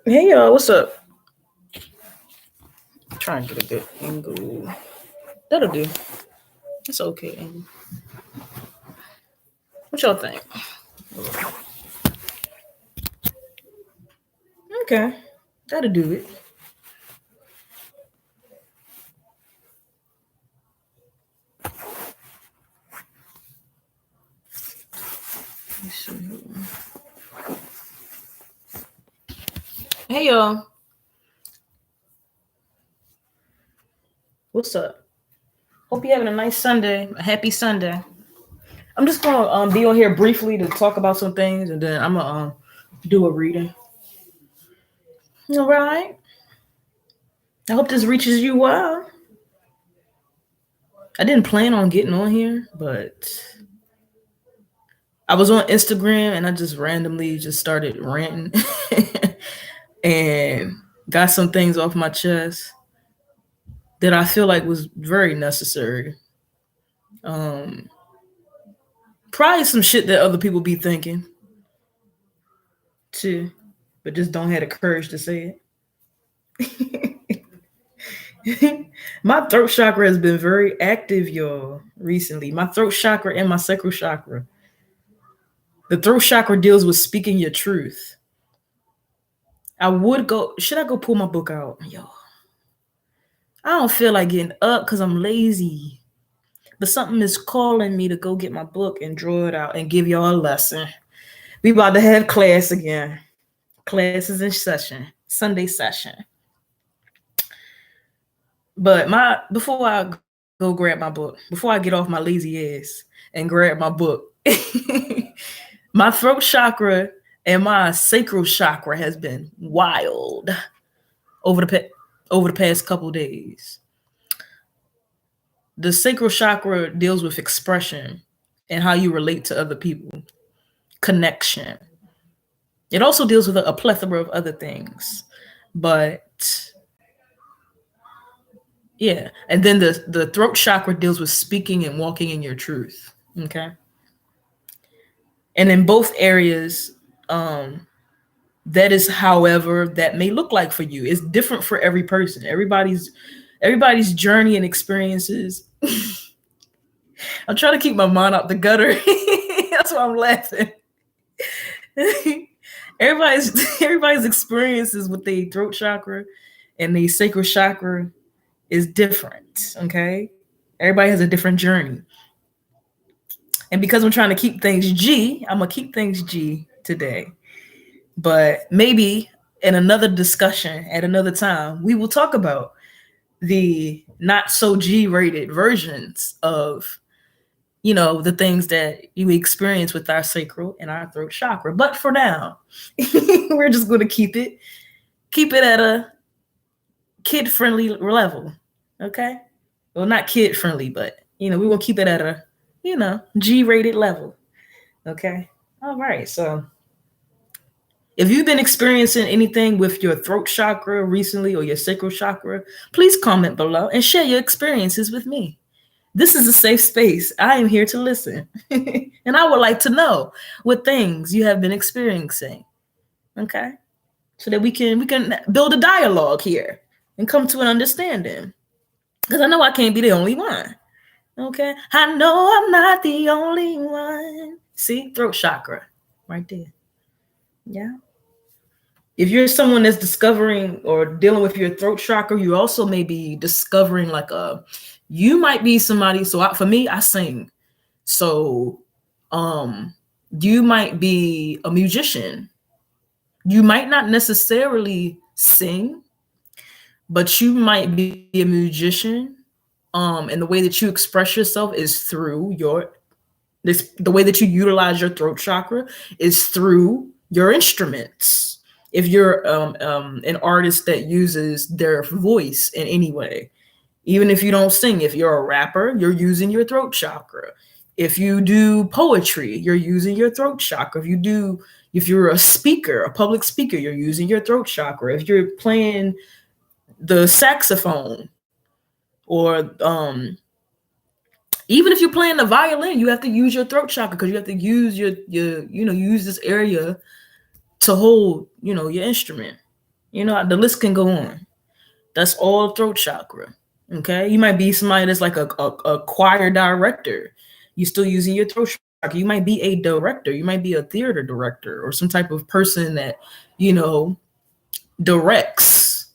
Hey y'all, what's up? Try and get a good angle. That'll do. It's okay angle. What y'all think? Okay, that'll do it. Let's see. Hey y'all, what's up? Hope you're having a nice Sunday, a happy Sunday. I'm just gonna be on here briefly to talk about some things, and then I'm gonna do a reading. All right. I hope this reaches you well. I didn't plan on getting on here, but I was on Instagram and I just randomly just started ranting and got some things off my chest that I feel like was very necessary. Um, Probably some shit that other people be thinking too, but just don't have the courage to say it. My throat chakra has been very active, y'all, recently. My throat chakra and my sacral chakra. The throat chakra deals with speaking your truth. Should I go pull my book out? Yo, I don't feel like getting up because I'm lazy. But something is calling me to go get my book and draw it out and give y'all a lesson. We about to have class again. Classes in session, Sunday session. But before I go grab my book, before I get off my lazy ass and grab my book, my throat chakra and my sacral chakra has been wild over the past couple days. The sacral chakra deals with expression and how you relate to other people, connection. It also deals with a plethora of other things, but yeah. And then the throat chakra deals with speaking and walking in your truth. Okay. And in both areas, that is however that may look like for you. It's different for every person. Everybody's journey and experiences. I'm trying to keep my mind out the gutter. That's why I'm laughing. everybody's experiences with the throat chakra and the sacral chakra is different. Okay. Everybody has a different journey. And because I'm trying to keep things G, I'm gonna keep things G today. But maybe in another discussion at another time, we will talk about the not so G-rated versions of, the things that you experience with our sacral and our throat chakra. But for now, we're just going to keep it at a kid-friendly level. Okay? Well, not kid-friendly, but, we will keep it at a, G-rated level. Okay? All right. So if you've been experiencing anything with your throat chakra recently or your sacral chakra, please comment below and share your experiences with me. This is a safe space. I am here to listen. And I would like to know what things you have been experiencing. Okay? So that we can build a dialogue here and come to an understanding. Because I know I can't be the only one. Okay? I know I'm not the only one. See? Throat chakra. Right there. Yeah. If you're someone that's discovering or dealing with your throat chakra, you also may be discovering you might be somebody. So for me, I sing. So you might be a musician. You might not necessarily sing, but you might be a musician. And the way that you express yourself is through the way that you utilize your throat chakra is through your instruments. If you're an artist that uses their voice in any way, even if you don't sing, if you're a rapper, you're using your throat chakra. If you do poetry, you're using your throat chakra. If you're a speaker, a public speaker, you're using your throat chakra. If you're playing the saxophone or even if you're playing the violin, you have to use your throat chakra because you have to use use this area to hold, your instrument. The list can go on. That's all throat chakra. Okay. You might be somebody that's like a choir director. You still using your throat chakra. You might be a director. You might be a theater director or some type of person that, you know, directs,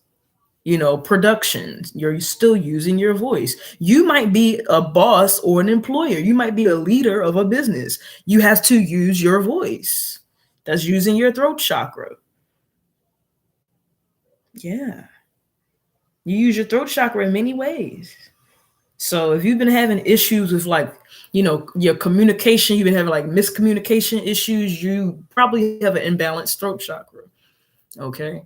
productions. You're still using your voice. You might be a boss or an employer. You might be a leader of a business. You have to use your voice. That's using your throat chakra. Yeah. You use your throat chakra in many ways. So if you've been having issues with your communication, you've been having like miscommunication issues, you probably have an imbalanced throat chakra. Okay.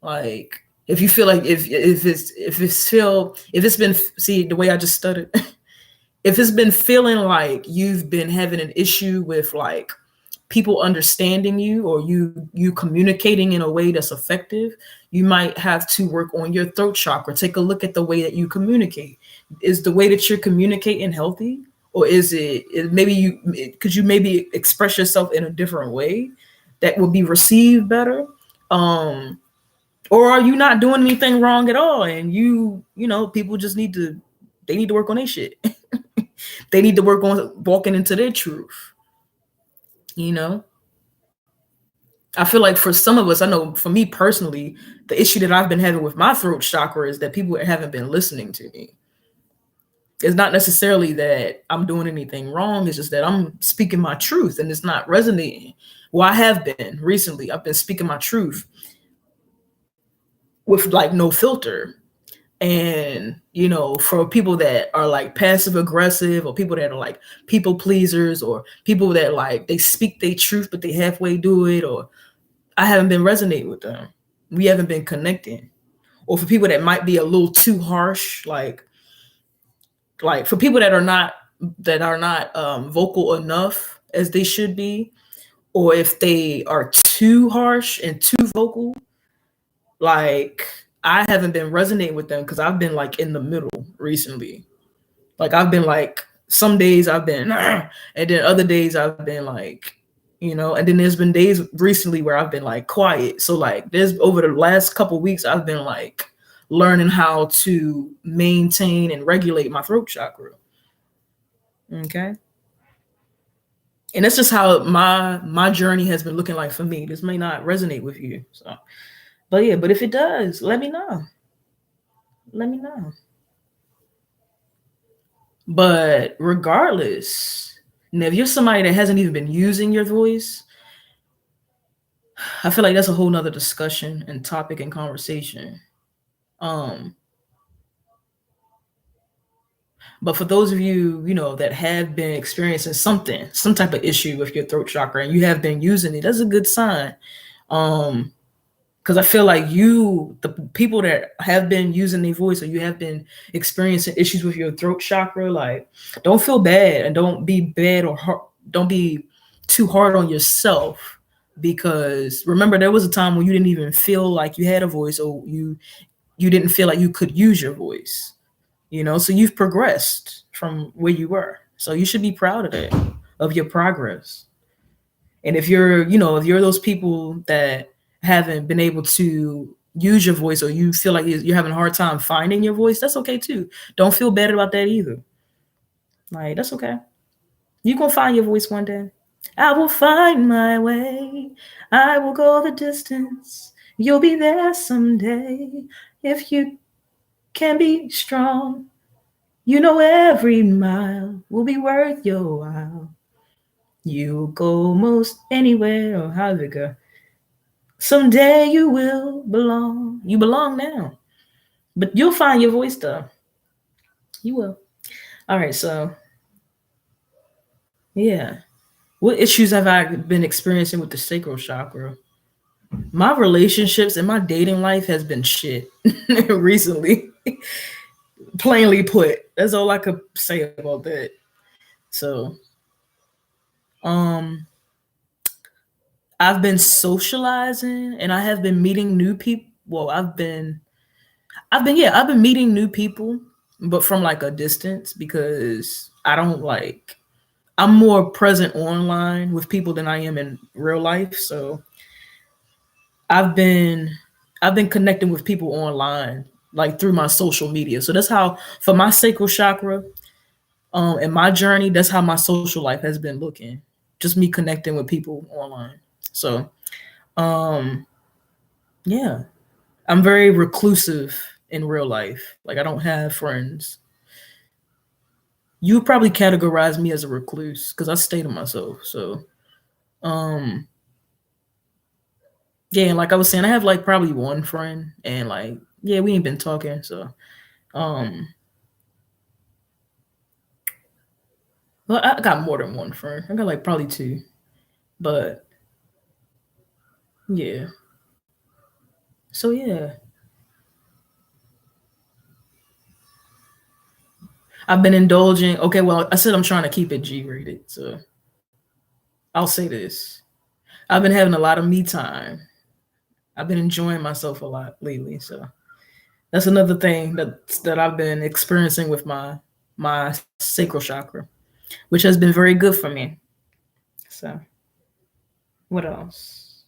Like if you feel like if it's been, see the way I just stuttered, if it's been feeling like you've been having an issue with like people understanding you or you communicating in a way that's effective, you might have to work on your throat chakra. Take a look at the way that you communicate. Is the way that you're communicating healthy, or is maybe could you maybe express yourself in a different way that will be received better? Or are you not doing anything wrong at all, and people just need to work on their shit. They need to work on walking into their truth. I feel like for some of us, I know for me personally, the issue that I've been having with my throat chakra is that people haven't been listening to me. It's not necessarily that I'm doing anything wrong. It's just that I'm speaking my truth and it's not resonating. Well, I have been recently. I've been speaking my truth with like no filter. And, for people that are like passive aggressive or people that are like people pleasers or people that like they speak their truth, but they halfway do it, or I haven't been resonating with them. We haven't been connecting. Or for people that might be a little too harsh, like for people that are not vocal enough as they should be, or if they are too harsh and too vocal, like I haven't been resonating with them because I've been like in the middle recently. Like I've been like some days I've been and then other days I've been like, and then there's been days recently where I've been like quiet. So like there's over the last couple of weeks I've been like learning how to maintain and regulate my throat chakra. Okay. And that's just how my journey has been looking like for me. This may not resonate with you. So but yeah, but if it does, let me know. Let me know. But regardless, now if you're somebody that hasn't even been using your voice, I feel like that's a whole nother discussion and topic and conversation. Um, but for those of you, that have been experiencing some type of issue with your throat chakra and you have been using it, that's a good sign. Because I feel like the people that have been using their voice or you have been experiencing issues with your throat chakra, like don't feel bad and don't be bad or don't be too hard on yourself. Because remember, there was a time when you didn't even feel like you had a voice or you didn't feel like you could use your voice. So you've progressed from where you were. So you should be proud of that, of your progress. And if you're those people that haven't been able to use your voice or you feel like you're having a hard time finding your voice, that's okay too. Don't feel bad about that either. Like, that's okay. You gonna find your voice one day. I will find my way. I will go the distance. You'll be there someday. If you can be strong, every mile will be worth your while. You'll go most anywhere, or however it go. Someday you will belong. You belong now. But you'll find your voice though. You will. All right, so yeah. What issues have I been experiencing with the sacral chakra? My relationships and my dating life has been shit recently. Plainly put. That's all I could say about that. So I've been socializing and I have been meeting new people. Well, I've been meeting new people, but from like a distance because I'm more present online with people than I am in real life. So I've been I've been connecting with people online, like through my social media. So that's how, for my sacral chakra, in my journey, that's how my social life has been looking. Just me connecting with people online. So, um, yeah, I'm very reclusive in real life. Like I don't have friends. You would probably categorize me as a recluse because I stay to myself. So, um, yeah, and like I was saying, I have like probably one friend, and like yeah, we ain't been talking. So, um, well, I got more than one friend. I got like probably two, but yeah. So yeah, I've been indulging. Okay, well, I said I'm trying to keep it G rated, so I'll say this: I've been having a lot of me time. I've been enjoying myself a lot lately, so that's another thing that I've been experiencing with my sacral chakra, which has been very good for me. So, what else?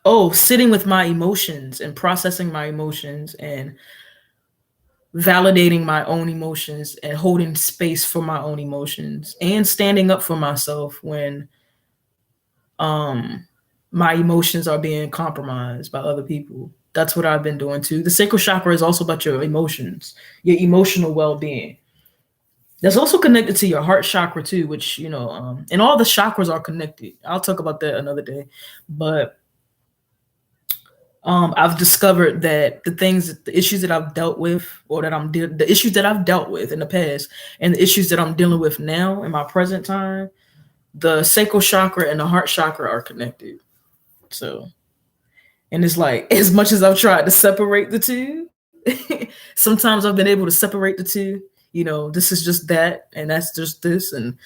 Oh, sitting with my emotions and processing my emotions and validating my own emotions and holding space for my own emotions and standing up for myself when um my emotions are being compromised by other people. That's what I've been doing too. The sacral chakra is also about your emotions, your emotional well-being. That's also connected to your heart chakra too, which and all the chakras are connected. I'll talk about that another day. But I've discovered that the issues that I've dealt with, or the issues that I've dealt with in the past, and the issues that I'm dealing with now in my present time, the sacral chakra and the heart chakra are connected. So, and it's like as much as I've tried to separate the two, sometimes I've been able to separate the two. This is just that, and that's just this, and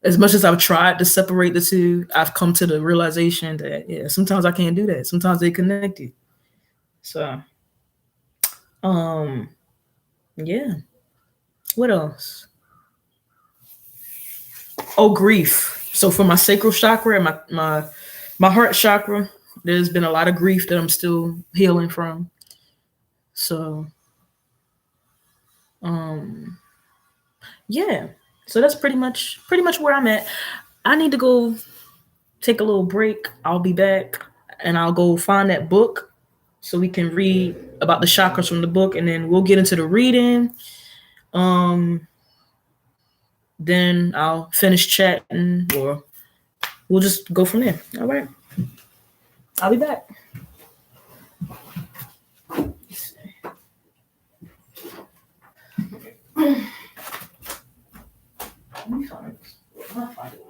as much as I've tried to separate the two, I've come to the realization that yeah, sometimes I can't do that. Sometimes they connected. So, um, yeah. What else? Oh, grief. So for my sacral chakra and my heart chakra, there's been a lot of grief that I'm still healing from. So, um, yeah. So that's pretty much where I'm at. I need to go take a little break. I'll be back and I'll go find that book so we can read about the chakras from the book, and then we'll get into the reading. Um, then I'll finish chatting, or we'll just go from there. All right. I'll be back. Let me find it. I'll find it.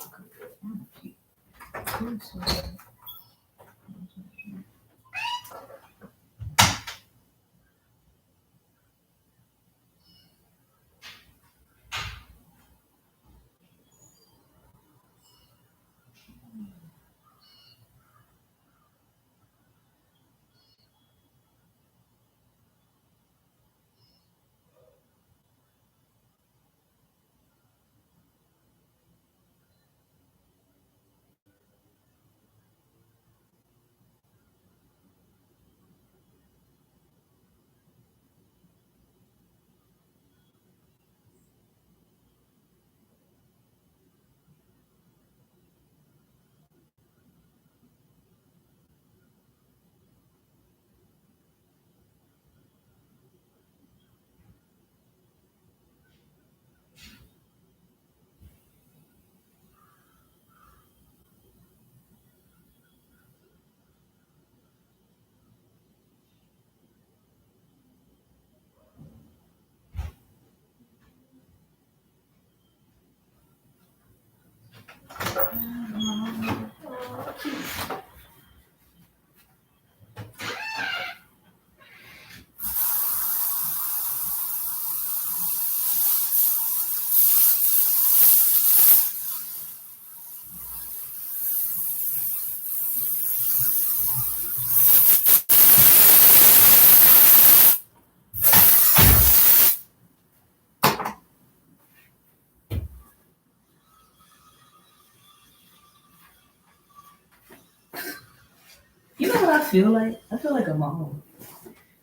feel like? I feel like a mom.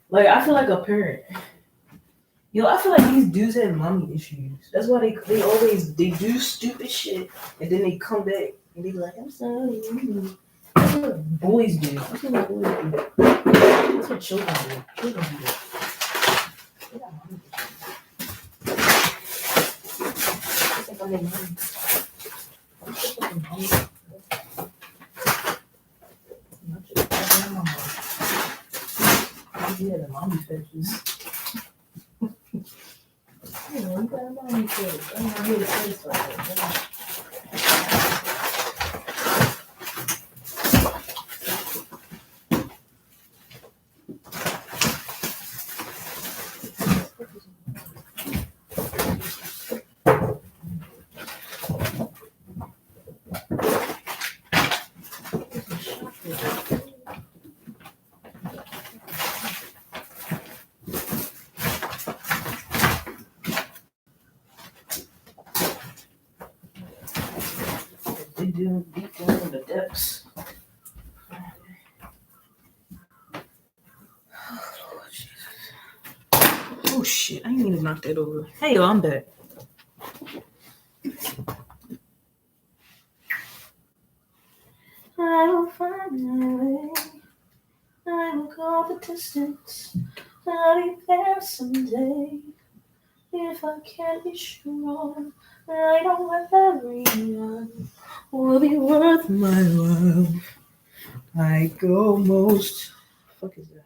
Like I feel like a parent. Yo, I feel like these dudes have mommy issues. That's why they always they do stupid shit and then they come back and they be like, I'm sorry. That's what boys do. That's what boys do. That's what children do. Children do that. They got mommy issues. I think I'm their mommy. I'm just fucking mommy. Not just fucking mama. Yeah, the mommy fetishes. You know, you got a mommy fetish. I'm not here to say something. They do deep down in the depths. Oh, Lord Jesus. Oh shit, I didn't mean to knock that over. Hey yo, I'm back. I will find my way. I will go the distance. I'll be there someday. If I can't be sure, I know everyone will be worth my while. I go most. What the fuck is that?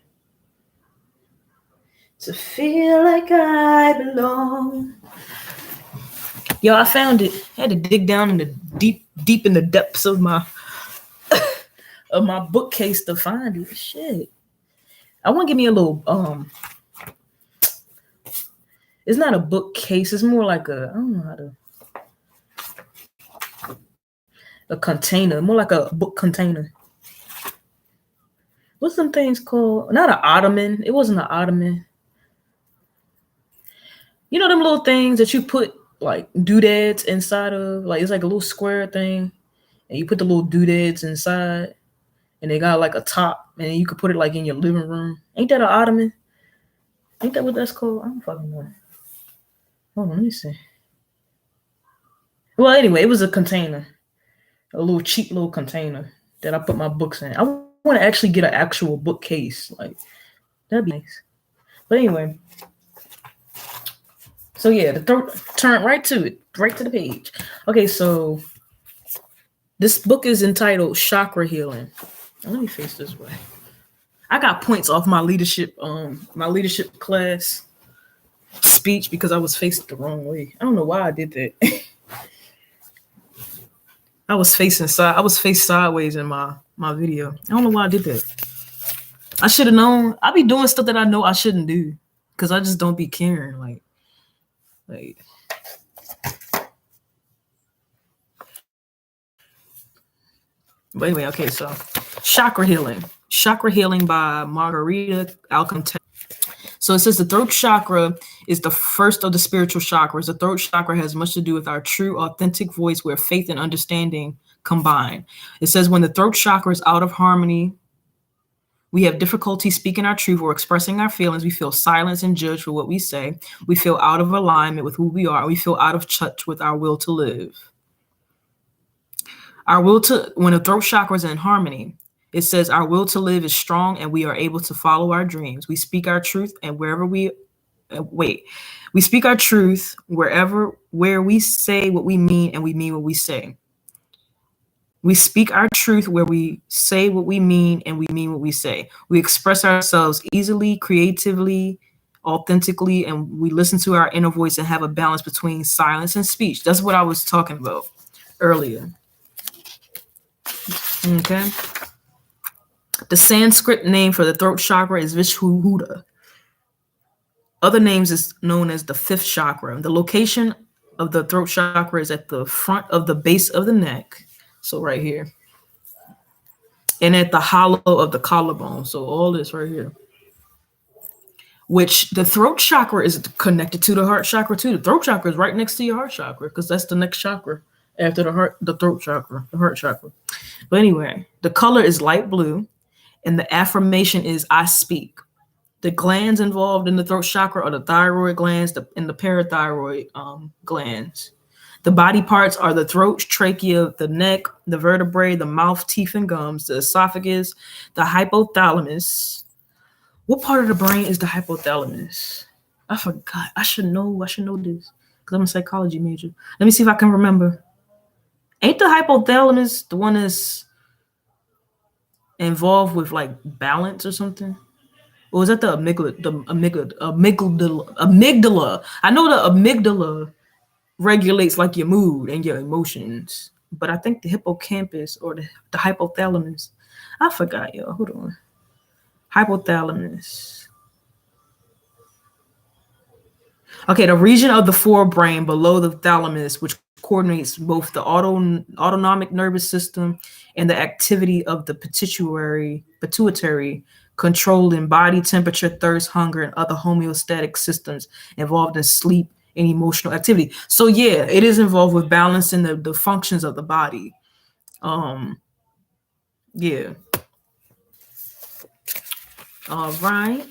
To feel like I belong. Yo, I found it. I had to dig down in the deep in the depths of my of my bookcase to find it. Shit. I want to give me a little it's not a bookcase, it's more like a, I don't know how to, a container, more like a book container. What's some things called? Not an ottoman. It wasn't an ottoman. You know them little things that you put like doodads inside of? Like it's like a little square thing. And you put the little doodads inside. And they got like a top. And you could put it like in your living room. Ain't that an ottoman? Ain't that what that's called? I don't fucking know. Hold on, let me see. Well, anyway, it was a container. A little cheap little container that I put my books in. I want to actually get an actual bookcase. Like, that'd be nice. But anyway. So yeah, the throat, turn right to it. Right to the page. Okay, so this book is entitled Chakra Healing. Now, let me face this way. I got points off my leadership class speech because I was faced the wrong way. I don't know why I did that. I was faced sideways in my video. I don't know why I did that. I should have known. I be doing stuff that I know I shouldn't do because I just don't be caring. Like. But anyway, okay, so Chakra Healing by Margarita Alcantara. So it says the throat chakra is the first of the spiritual chakras. The throat chakra has much to do with our true, authentic voice where faith and understanding combine. It says when the throat chakra is out of harmony, we have difficulty speaking our truth or expressing our feelings. We feel silenced and judged for what we say. We feel out of alignment with who we are. We feel out of touch with our will to live. When the throat chakra is in harmony, it says our will to live is strong and we are able to follow our dreams. We speak our truth and where we say what we mean and we mean what we say. We speak our truth where we say what we mean and we mean what we say. We express ourselves easily, creatively, authentically, and we listen to our inner voice and have a balance between silence and speech. That's what I was talking about earlier. Okay. The Sanskrit name for the throat chakra is Vishuddha. Other names is known as the fifth chakra. The location of the throat chakra is at the front of the base of the neck. So right here. And at the hollow of the collarbone. So all this right here. Which the throat chakra is connected to the heart chakra too. The throat chakra is right next to your heart chakra because that's the next chakra after the throat chakra, the heart chakra. But anyway, the color is light blue And the affirmation is I speak. The glands involved in the throat chakra are the thyroid glands and the parathyroid glands. The body parts are the throat, trachea, the neck, the vertebrae, the mouth, teeth, and gums, the esophagus, the hypothalamus. What part of the brain is the hypothalamus? I forgot. I should know. I should know this because I'm a psychology major. Let me see if I can remember. Ain't the hypothalamus the one that's involved with like balance or something? Or is that the amygdala? Amygdala. I know the amygdala regulates like your mood and your emotions, but I think the hippocampus or the hypothalamus. I forgot, yo. Hold on. Hypothalamus. Okay, the region of the forebrain below the thalamus, which coordinates both the autonomic nervous system and the activity of the pituitary, controlling body temperature, thirst, hunger, and other homeostatic systems involved in sleep and emotional activity. So yeah, it is involved with balancing the functions of the body. Yeah. All right.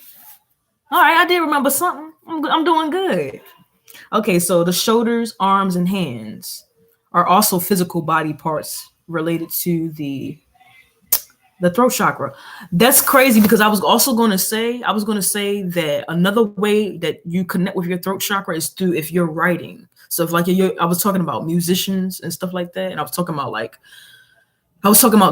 I did remember something. I'm doing good. Okay, so the shoulders, arms, and hands are also physical body parts related to the throat chakra. That's crazy because I was going to say that another way that you connect with your throat chakra is through if you're writing. So if like I was talking about musicians and stuff like that, and I was talking about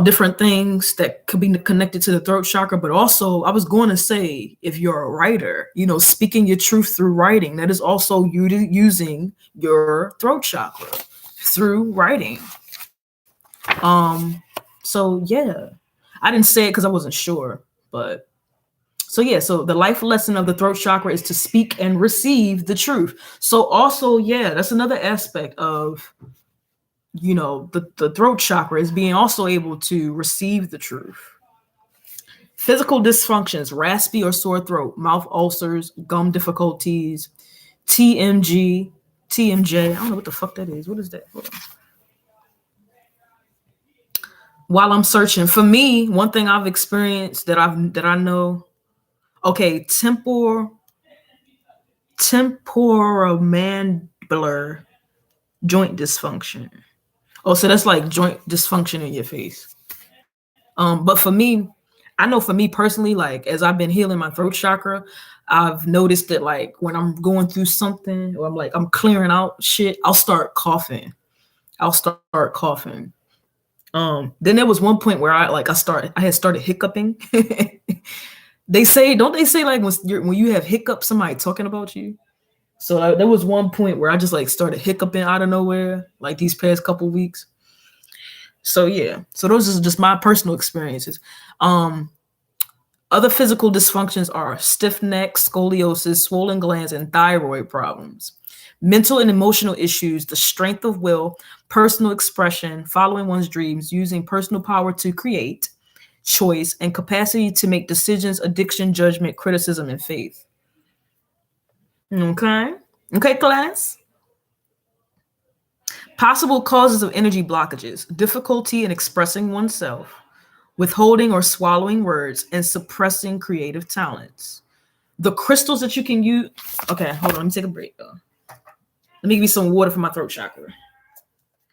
different things that could be connected to the throat chakra, but also I was going to say if you're a writer, speaking your truth through writing, that is also you using your throat chakra through writing. So yeah, I didn't say it because I wasn't sure, but so yeah, so the life lesson of the throat chakra is to speak and receive the truth. So also, yeah, that's another aspect of the throat chakra is being also able to receive the truth. Physical dysfunctions, raspy or sore throat, mouth ulcers, gum difficulties, TMJ. I don't know what the fuck that is. What is that? Hold on. While I'm searching, for me, one thing I've experienced that I know, okay, temporomandibular joint dysfunction. Oh, so that's like joint dysfunction in your face. But for me, I know for me personally, like as I've been healing my throat chakra, I've noticed that like when I'm going through something or I'm clearing out shit, I'll start coughing. Then there was one point where I had started hiccuping. Don't they say like when you have hiccups, somebody talking about you? So there was one point where I just like started hiccuping out of nowhere, like these past couple weeks. So yeah, so those are just my personal experiences. Other physical dysfunctions are stiff neck, scoliosis, swollen glands, and thyroid problems. Mental and emotional issues, the strength of will, personal expression, following one's dreams, using personal power to create, choice, and capacity to make decisions, addiction, judgment, criticism, and faith. Okay, class. Possible causes of energy blockages, difficulty in expressing oneself, withholding or swallowing words, and suppressing creative talents. The crystals that you can use. Okay, hold on. Let me take a break, though. Let me give you some water for my throat chakra.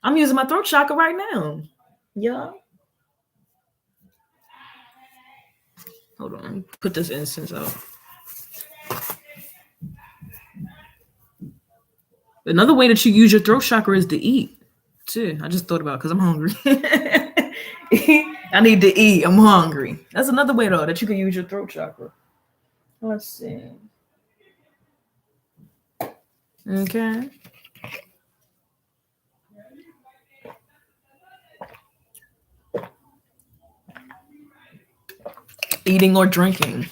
I'm using my throat chakra right now. Yeah. Hold on. Let me put this incense out. Another way that you use your throat chakra is to eat, too. I just thought about it because I'm hungry. I need to eat. I'm hungry. That's another way, though, that you can use your throat chakra. Let's see. Okay. Eating or drinking.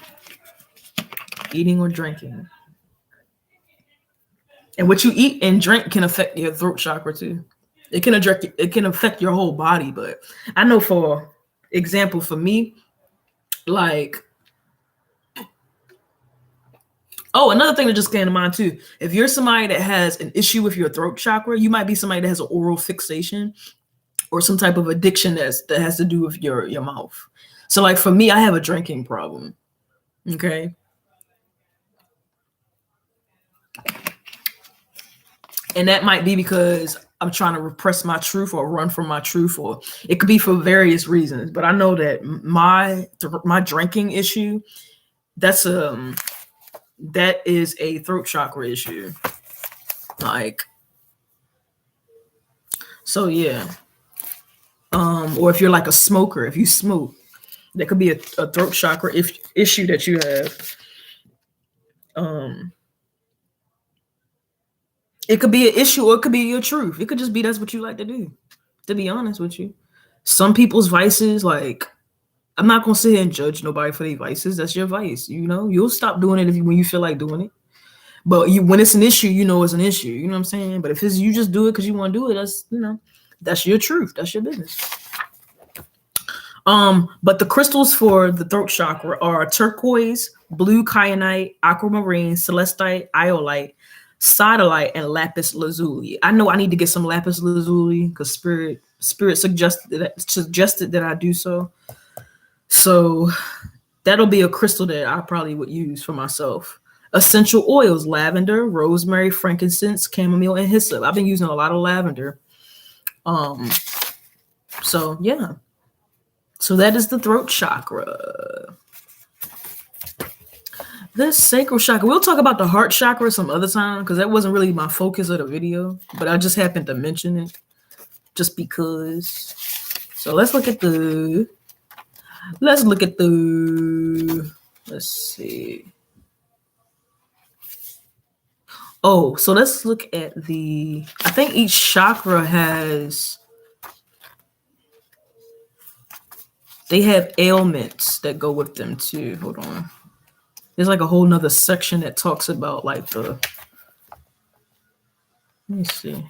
And what you eat and drink can affect your throat chakra too. It can affect your whole body, but I know for example, for me, like another thing that just came to mind too. If you're somebody that has an issue with your throat chakra, you might be somebody that has an oral fixation or some type of addiction that has to do with your mouth. So like for me, I have a drinking problem. Okay. And that might be because I'm trying to repress my truth or run from my truth, or it could be for various reasons. But I know that my drinking issue, that is a throat chakra issue. Like, so yeah. Or if you're like a smoker, if you smoke, that could be a throat chakra issue that you have. It could be an issue, or it could be your truth. It could just be that's what you like to do. To be honest with you, some people's vices, like, I'm not gonna sit here and judge nobody for their vices. That's your vice. You know, you'll stop doing it when you feel like doing it. But when it's an issue, you know it's an issue. You know what I'm saying? But if it's you just do it because you want to do it, that's your truth. That's your business. But the crystals for the throat chakra are turquoise, blue kyanite, aquamarine, celestite, iolite, sodalite, and lapis lazuli. I know I need to get some lapis lazuli because spirit suggested that I do so. So that'll be a crystal that I probably would use for myself. Essential oils: lavender, rosemary, frankincense, chamomile, and hyssop. I've been using a lot of lavender. So yeah. So that is the throat chakra. The sacral chakra. We'll talk about the heart chakra some other time because that wasn't really my focus of the video, but I just happened to mention it just because. So let's see. Oh, so let's look at I think each chakra they have ailments that go with them too. Hold on. There's like a whole nother section that talks about like let me see.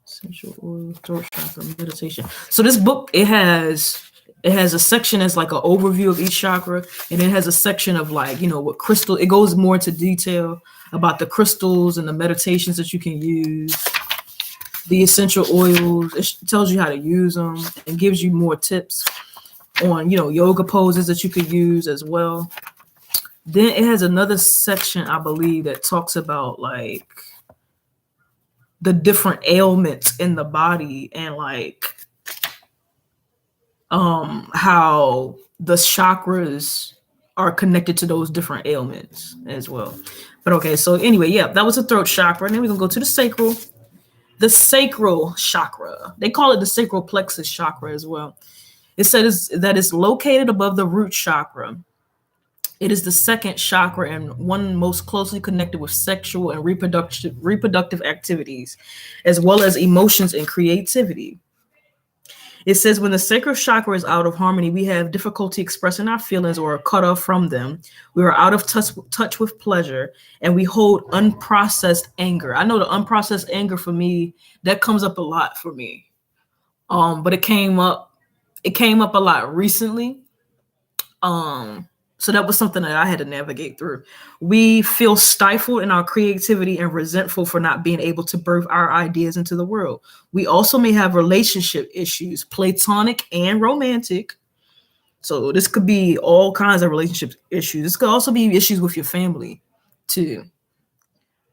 Essential oil, throat chakra, meditation. So this book, it has a section that's like an overview of each chakra, and it has a section of like, what crystal. It goes more into detail about the crystals and the meditations that you can use, the essential oils. It tells you how to use them and gives you more tips on, yoga poses that you could use as well. Then it has another section, I believe, that talks about like the different ailments in the body and like how the chakras are connected to those different ailments as well. But okay, so anyway, yeah, that was the throat chakra. And then we're gonna go to the sacral. The sacral chakra. They call it the sacral plexus chakra as well. It says that it's located above the root chakra. It is the second chakra and one most closely connected with sexual and reproductive activities, as well as emotions and creativity. It says when the sacral chakra is out of harmony, we have difficulty expressing our feelings or are cut off from them. We are out of touch with pleasure, and we hold unprocessed anger. I know the unprocessed anger for me, that comes up a lot for me. But it came up a lot recently. So that was something that I had to navigate through. We feel stifled in our creativity and resentful for not being able to birth our ideas into the world. We also may have relationship issues, platonic and romantic. So this could be all kinds of relationship issues. This could also be issues with your family too.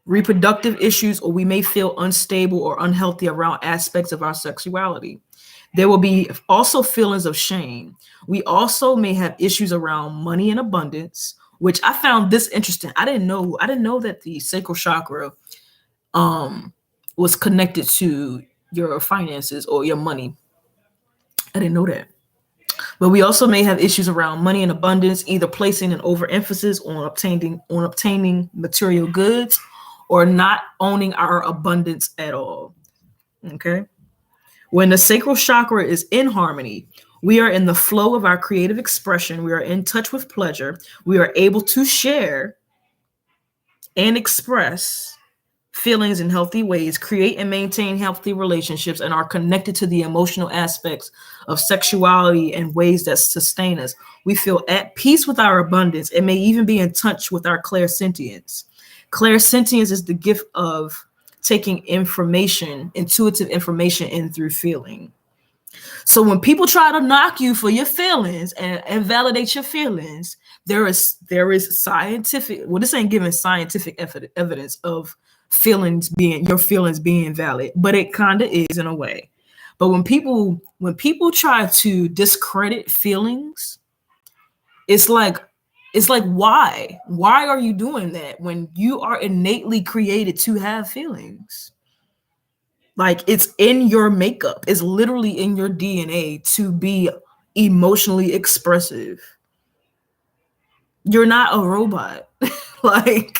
Reproductive issues, or we may feel unstable or unhealthy around aspects of our sexuality. There will be also feelings of shame. We also may have issues around money and abundance, which I found this interesting. I didn't know that the sacral chakra was connected to your finances or your money. I didn't know that. But we also may have issues around money and abundance, either placing an overemphasis on obtaining material goods or not owning our abundance at all. Okay? When the sacral chakra is in harmony, we are in the flow of our creative expression. We are in touch with pleasure. We are able to share and express feelings in healthy ways, create and maintain healthy relationships, and are connected to the emotional aspects of sexuality in ways that sustain us. We feel at peace with our abundance and may even be in touch with our clairsentience. Clairsentience is the gift of taking intuitive information in through feeling. So when people try to knock you for your feelings and validate your feelings, there is scientific, well, this ain't giving scientific evidence of your feelings being valid, but it kind of is in a way. But when people try to discredit feelings, it's like why are you doing that when you are innately created to have feelings? Like, it's in your makeup. It's literally in your DNA to be emotionally expressive. You're not a robot. Like,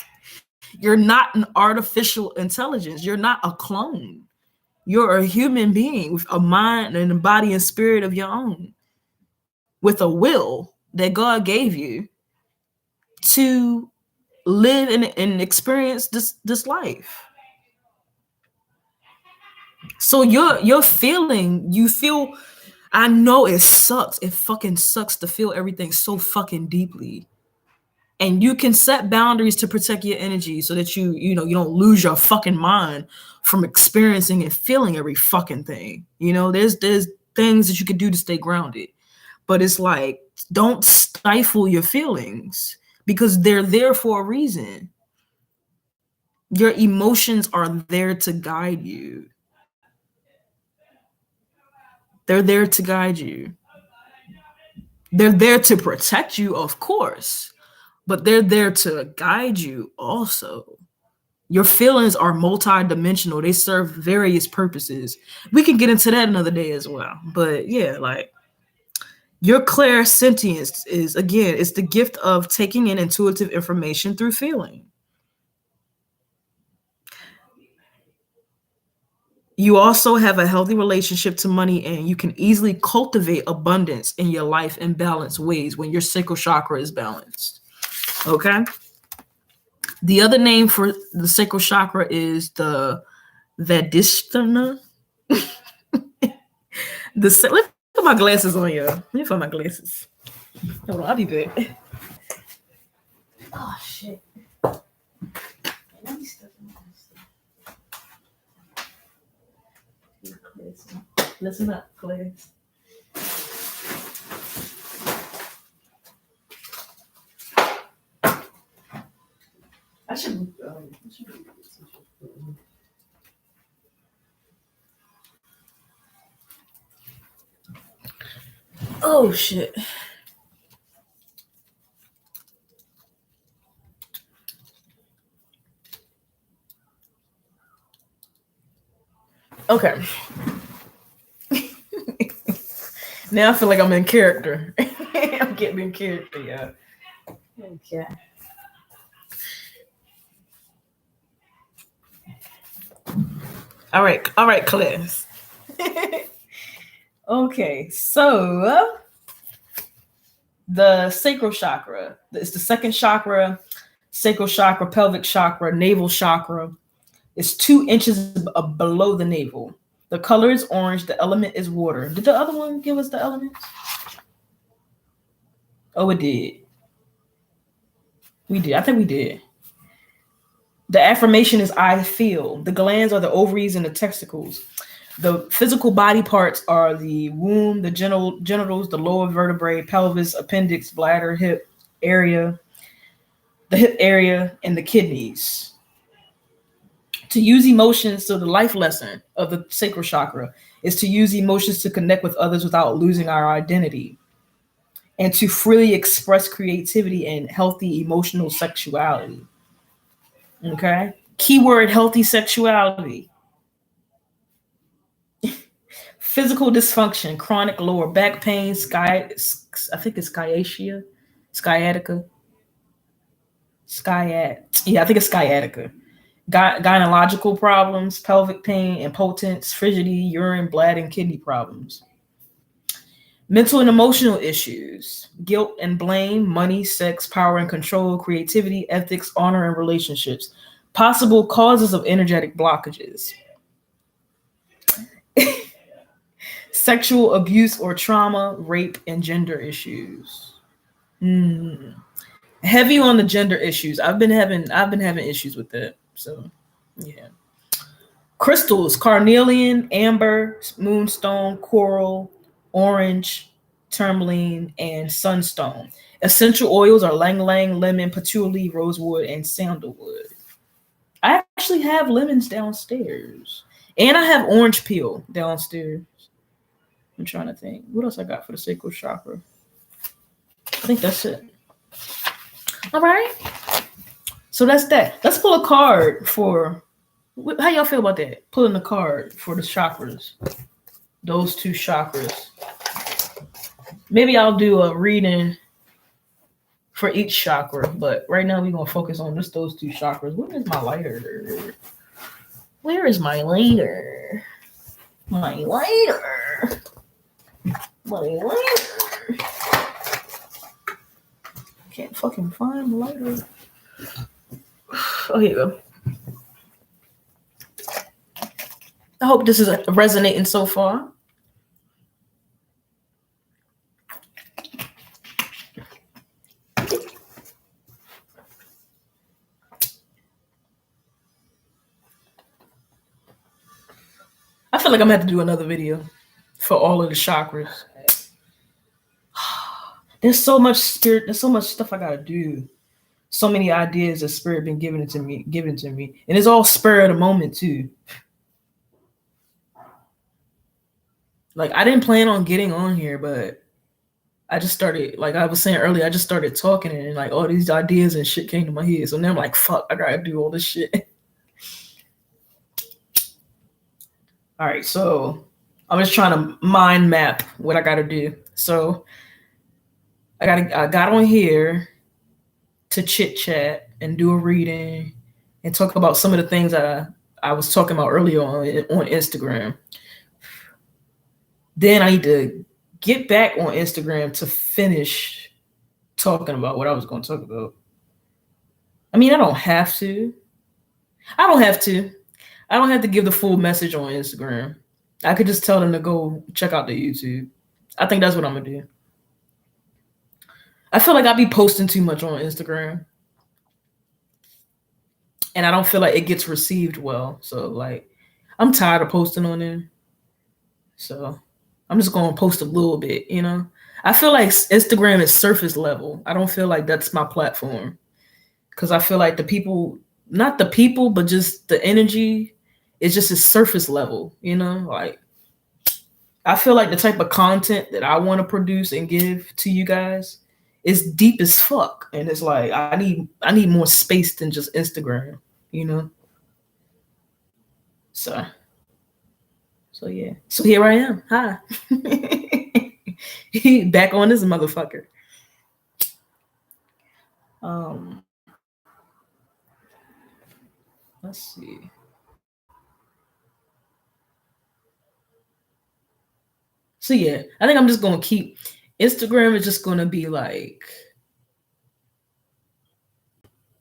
you're not an artificial intelligence. You're not a clone. You're a human being with a mind and a body and spirit of your own, with a will that God gave you to live and experience this life. So you're feeling, you feel, I know it sucks. It fucking sucks to feel everything so fucking deeply. And you can set boundaries to protect your energy so that you don't lose your fucking mind from experiencing and feeling every fucking thing. There's things that you can do to stay grounded. But it's like, don't stifle your feelings because they're there for a reason. Your emotions are there to guide you. They're there to guide you. They're there to protect you, of course, but they're there to guide you also. Your feelings are multi-dimensional. They serve various purposes. We can get into that another day as well. But yeah, like, your clairsentience is, again, it's the gift of taking in intuitive information through feeling. You also have a healthy relationship to money, and you can easily cultivate abundance in your life in balanced ways when your sacral chakra is balanced. Okay? The other name for the sacral chakra is the Vadisthana. Let me put my glasses on, y'all. Let me put my glasses. Hold on, I'll be back. Oh, shit. Let me step in this. Listen up, class. I should. Oh shit. Okay. Now I feel like I'm in character. I'm getting in character, yeah. Okay. All right, class. Okay, so the sacral chakra. It's the second chakra, sacral chakra, pelvic chakra, navel chakra. It's 2 inches below the navel. The color is orange. The element is water. Did the other one give us the elements? Oh, it did. We did. I think we did. The affirmation is I feel. The glands are the ovaries and the testicles. The physical body parts are the womb, the genitals, the lower vertebrae, pelvis, appendix, bladder, hip area, the hip area, and the kidneys. To use emotions, so the life lesson of the sacral chakra is to use emotions to connect with others without losing our identity, and to freely express creativity and healthy emotional sexuality. Okay? Keyword healthy sexuality. Physical dysfunction, chronic lower back pain, I think it's sciatica. Yeah, I think it's sciatica. Gynecological problems, pelvic pain, impotence, frigidity, urine, bladder, and kidney problems. Mental and emotional issues, guilt and blame, money, sex, power and control, creativity, ethics, honor, and relationships. Possible causes of energetic blockages. Sexual abuse or trauma, rape, and gender issues. Heavy on the gender issues. I've been having issues with that. So, yeah. Crystals: carnelian, amber, moonstone, coral, orange, tourmaline, and sunstone. Essential oils are ylang ylang, lemon, patchouli, rosewood, and sandalwood. I actually have lemons downstairs. And I have orange peel downstairs. I'm trying to think. What else I got for the sacral chakra? I think that's it. All right. So that's that. Let's pull a card for... How y'all feel about that? Pulling a card for the chakras. Those two chakras. Maybe I'll do a reading for each chakra, but right now we're going to focus on just those two chakras. Where is my lighter? Where is my lighter? My lighter. My lighter. Can't fucking find the lighter. Oh, here you go. I hope this is resonating so far. I feel like I'm gonna have to do another video for all of the chakras. There's so much spirit. There's so much stuff I gotta do. So many ideas that spirit been giving to me, and it's all spur of the moment too. Like I didn't plan on getting on here, but I just started. Like I was saying earlier, I just started talking, and like all these ideas and shit came to my head. So now I'm like, fuck, I gotta do all this shit. All right, so I'm just trying to mind map what I gotta do. So I got on here to chit chat and do a reading and talk about some of the things I was talking about earlier on Instagram. Then I need to get back on Instagram to finish talking about what I was going to talk about. I mean, I don't have to. I don't have to give the full message on Instagram. I could just tell them to go check out the YouTube. I think that's what I'm going to do. I feel like I be posting too much on Instagram. And I don't feel like it gets received well. So, like, I'm tired of posting on there. So, I'm just going to post a little bit, you know? I feel like Instagram is surface level. I don't feel like that's my platform. Because I feel like the people, not the people, but just the energy is just a surface level, you know? Like, I feel like the type of content that I want to produce and give to you guys is deep as fuck. And it's like, I need more space than just Instagram, you know? So yeah. So here I am. Hi. Back on this motherfucker. Let's see. So yeah, I think I'm just gonna keep Instagram is just gonna be like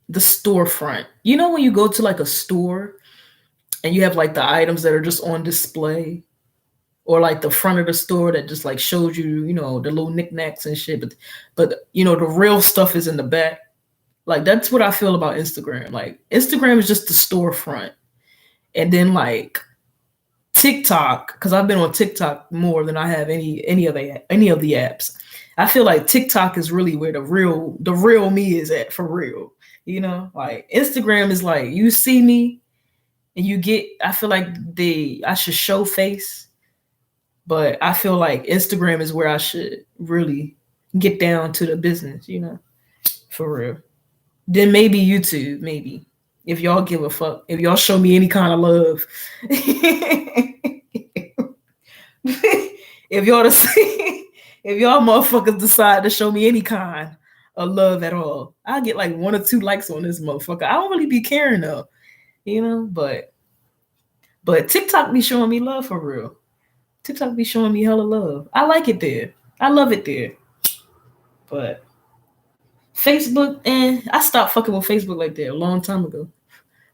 the storefront. You know when you go to like a store and you have like the items that are just on display, or like the front of the store that just like shows you, you know, the little knickknacks and shit, but you know the real stuff is in the back. Like that's what I feel about Instagram. Like Instagram is just the storefront, and then like TikTok, because I've been on TikTok more than I have any of the apps. I feel like TikTok is really where the real me is at for real. You know, like Instagram is like you see me and you get. I feel like I should show face, but I feel like Instagram is where I should really get down to the business. You know, for real. Then maybe YouTube, maybe. If y'all give a fuck, if y'all show me any kind of love, if y'all motherfuckers decide to show me any kind of love at all, I'll get like 1 or 2 likes on this motherfucker. I don't really be caring though, you know, but TikTok be showing me love for real. TikTok be showing me hella love. I like it there. I love it there. But Facebook, I stopped fucking with Facebook like that a long time ago.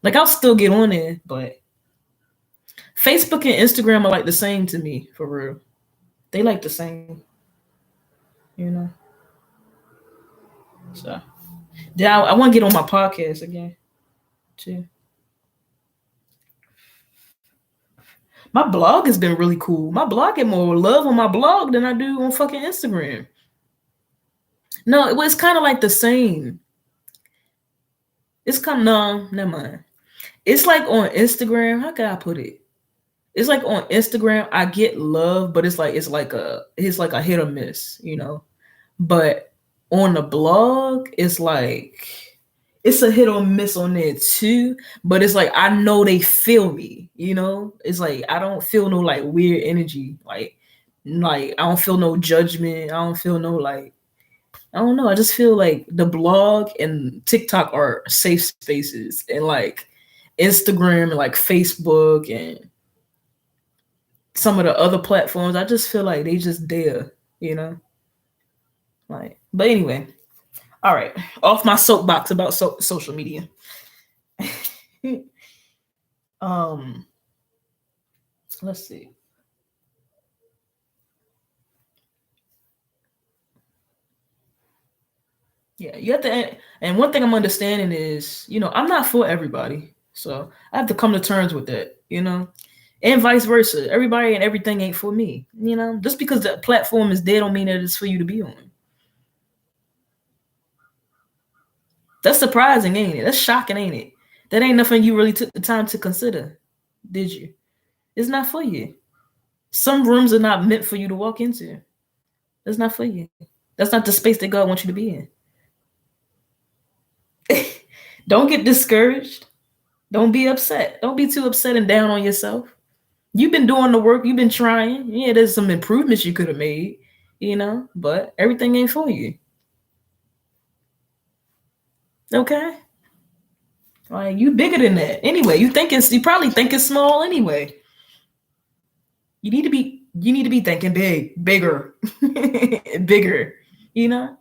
Like I'll still get on there, but Facebook and Instagram are like the same to me, for real. They like the same, you know. So, yeah, I want to get on my podcast again, too. My blog has been really cool. My blog get more love on my blog than I do on fucking Instagram. No, it was kind of like the same. It's kind of, no, never mind. It's like on Instagram. How can I put it? It's like on Instagram, I get love, but it's like a hit or miss, you know. But on the blog, it's like it's a hit or miss on there too. But it's like I know they feel me, you know. It's like I don't feel no like weird energy, like I don't feel no judgment. I don't feel no like I don't know. I just feel like the blog and TikTok are safe spaces, and like Instagram and like Facebook and some of the other platforms, I just feel like they just there, you know. Like, but anyway, all right, off my soapbox about social media. um, let's see. Yeah, you have to, and one thing I'm understanding is, you know, I'm not for everybody, so I have to come to terms with that, you know, and vice versa. Everybody and everything ain't for me, you know. Just because the platform is there, don't mean that it's for you to be on. That's surprising, ain't it? That's shocking, ain't it? That ain't nothing you really took the time to consider, did you? It's not for you. Some rooms are not meant for you to walk into. That's not for you. That's not the space that God wants you to be in. Don't get discouraged. Don't be upset. Don't be too upset and down on yourself. You've been doing the work. You've been trying. Yeah, there's some improvements you could have made, you know, but everything ain't for you. Okay? Like, you bigger than that. Anyway, you probably think it's small anyway. You need to be thinking bigger, bigger, you know?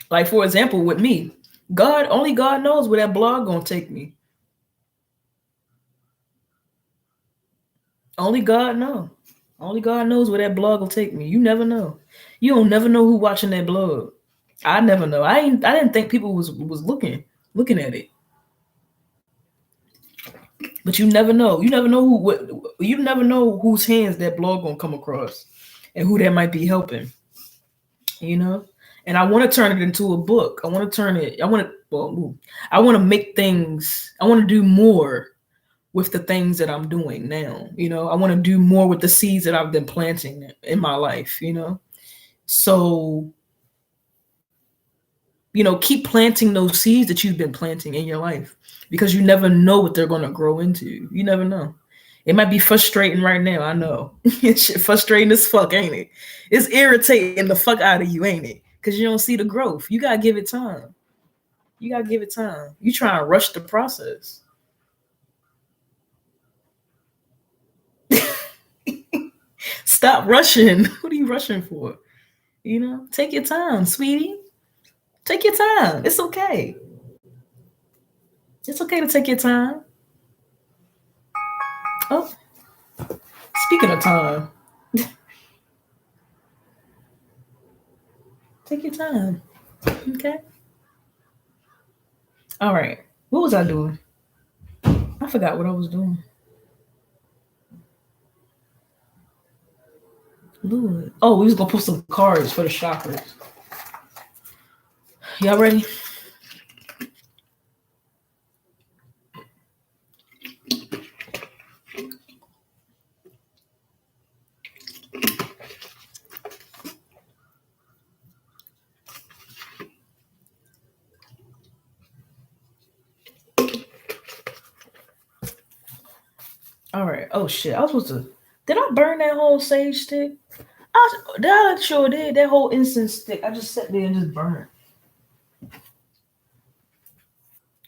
Like, for example, with me, only God knows where that blog gonna take me. Only God know. Only God knows where that blog will take me. You never know. You don't never know who watching that blog. I never know. I didn't think people was looking at it. But you never know. You never know whose hands that blog gonna come across and who that might be helping. You know? And I want to turn it into a book. I want to make things, I want to do more with the things that I'm doing now. You know, I want to do more with the seeds that I've been planting in my life, you know. So, you know, keep planting those seeds that you've been planting in your life, because you never know what they're going to grow into. You never know. It might be frustrating right now. I know. It's shit frustrating as fuck, ain't it? It's irritating the fuck out of you, ain't it? Because you don't see the growth. You got to give it time. You got to give it time. You trying to rush the process. Stop rushing. What are you rushing for? You know, take your time, sweetie. Take your time. It's okay. It's okay to take your time. Oh, speaking of time, take your time. Okay. All right. What was I doing? I forgot what I was doing. Lord. Oh, we was gonna put some cards for the chakras. Y'all ready? All right. Oh shit. I was supposed to. Did I burn that whole sage stick? I sure did. That whole incense stick. I just sat there and just burned.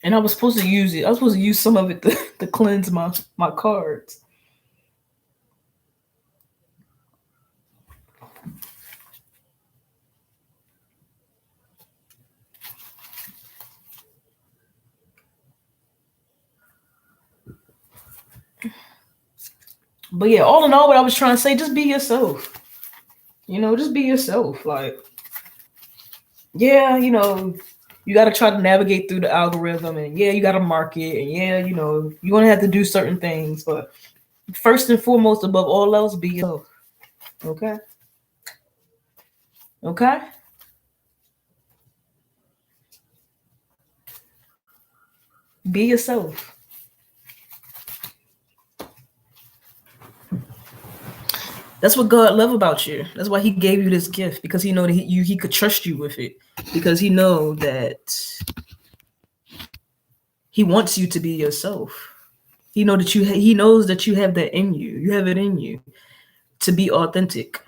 And I was supposed to use it. I was supposed to use some of it to cleanse my cards. But yeah, all in all, what I was trying to say, just be yourself. You know, just be yourself. Like, yeah, you got to try to navigate through the algorithm, and yeah, you got to market, and yeah, you're going to have to do certain things, but first and foremost, above all else, be yourself. Okay? Okay? Be yourself. That's what God love about you. That's why He gave you this gift, because He know that He could trust you with it, because He know that He wants you to be yourself. He knows that you have that in you. You have it in you to be authentic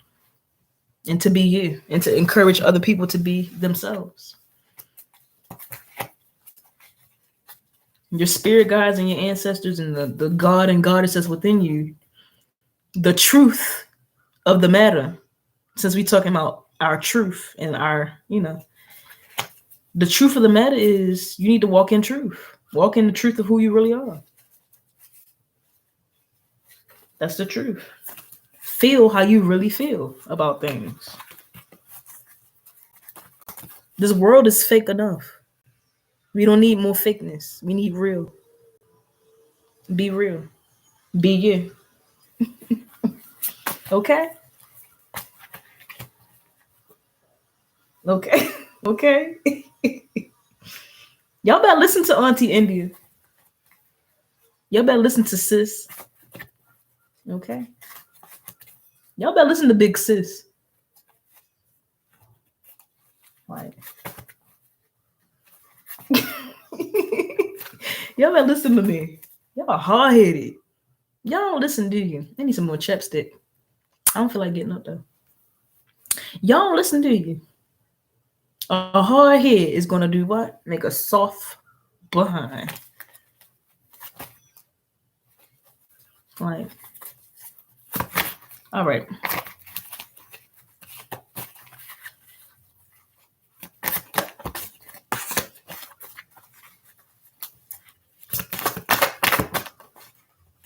and to be you and to encourage other people to be themselves. Your spirit guides and your ancestors and the God and goddess that's within you, the truth of the matter, since we talking about our truth and our, the truth of the matter is you need to walk in truth. Walk in the truth of who you really are. That's the truth. Feel how you really feel about things. This world is fake enough. We don't need more fakeness. We need real. Be real. Be you. Okay? Okay. Okay. Y'all better listen to Auntie India. Y'all better listen to Sis. Okay? Y'all better listen to Big Sis. Like, y'all better listen to me. Y'all hard headed. Y'all don't listen, do you? I need some more chapstick. I don't feel like getting up though. Y'all don't listen, do you? A hard head is gonna do what? Make a soft behind. Like, all right.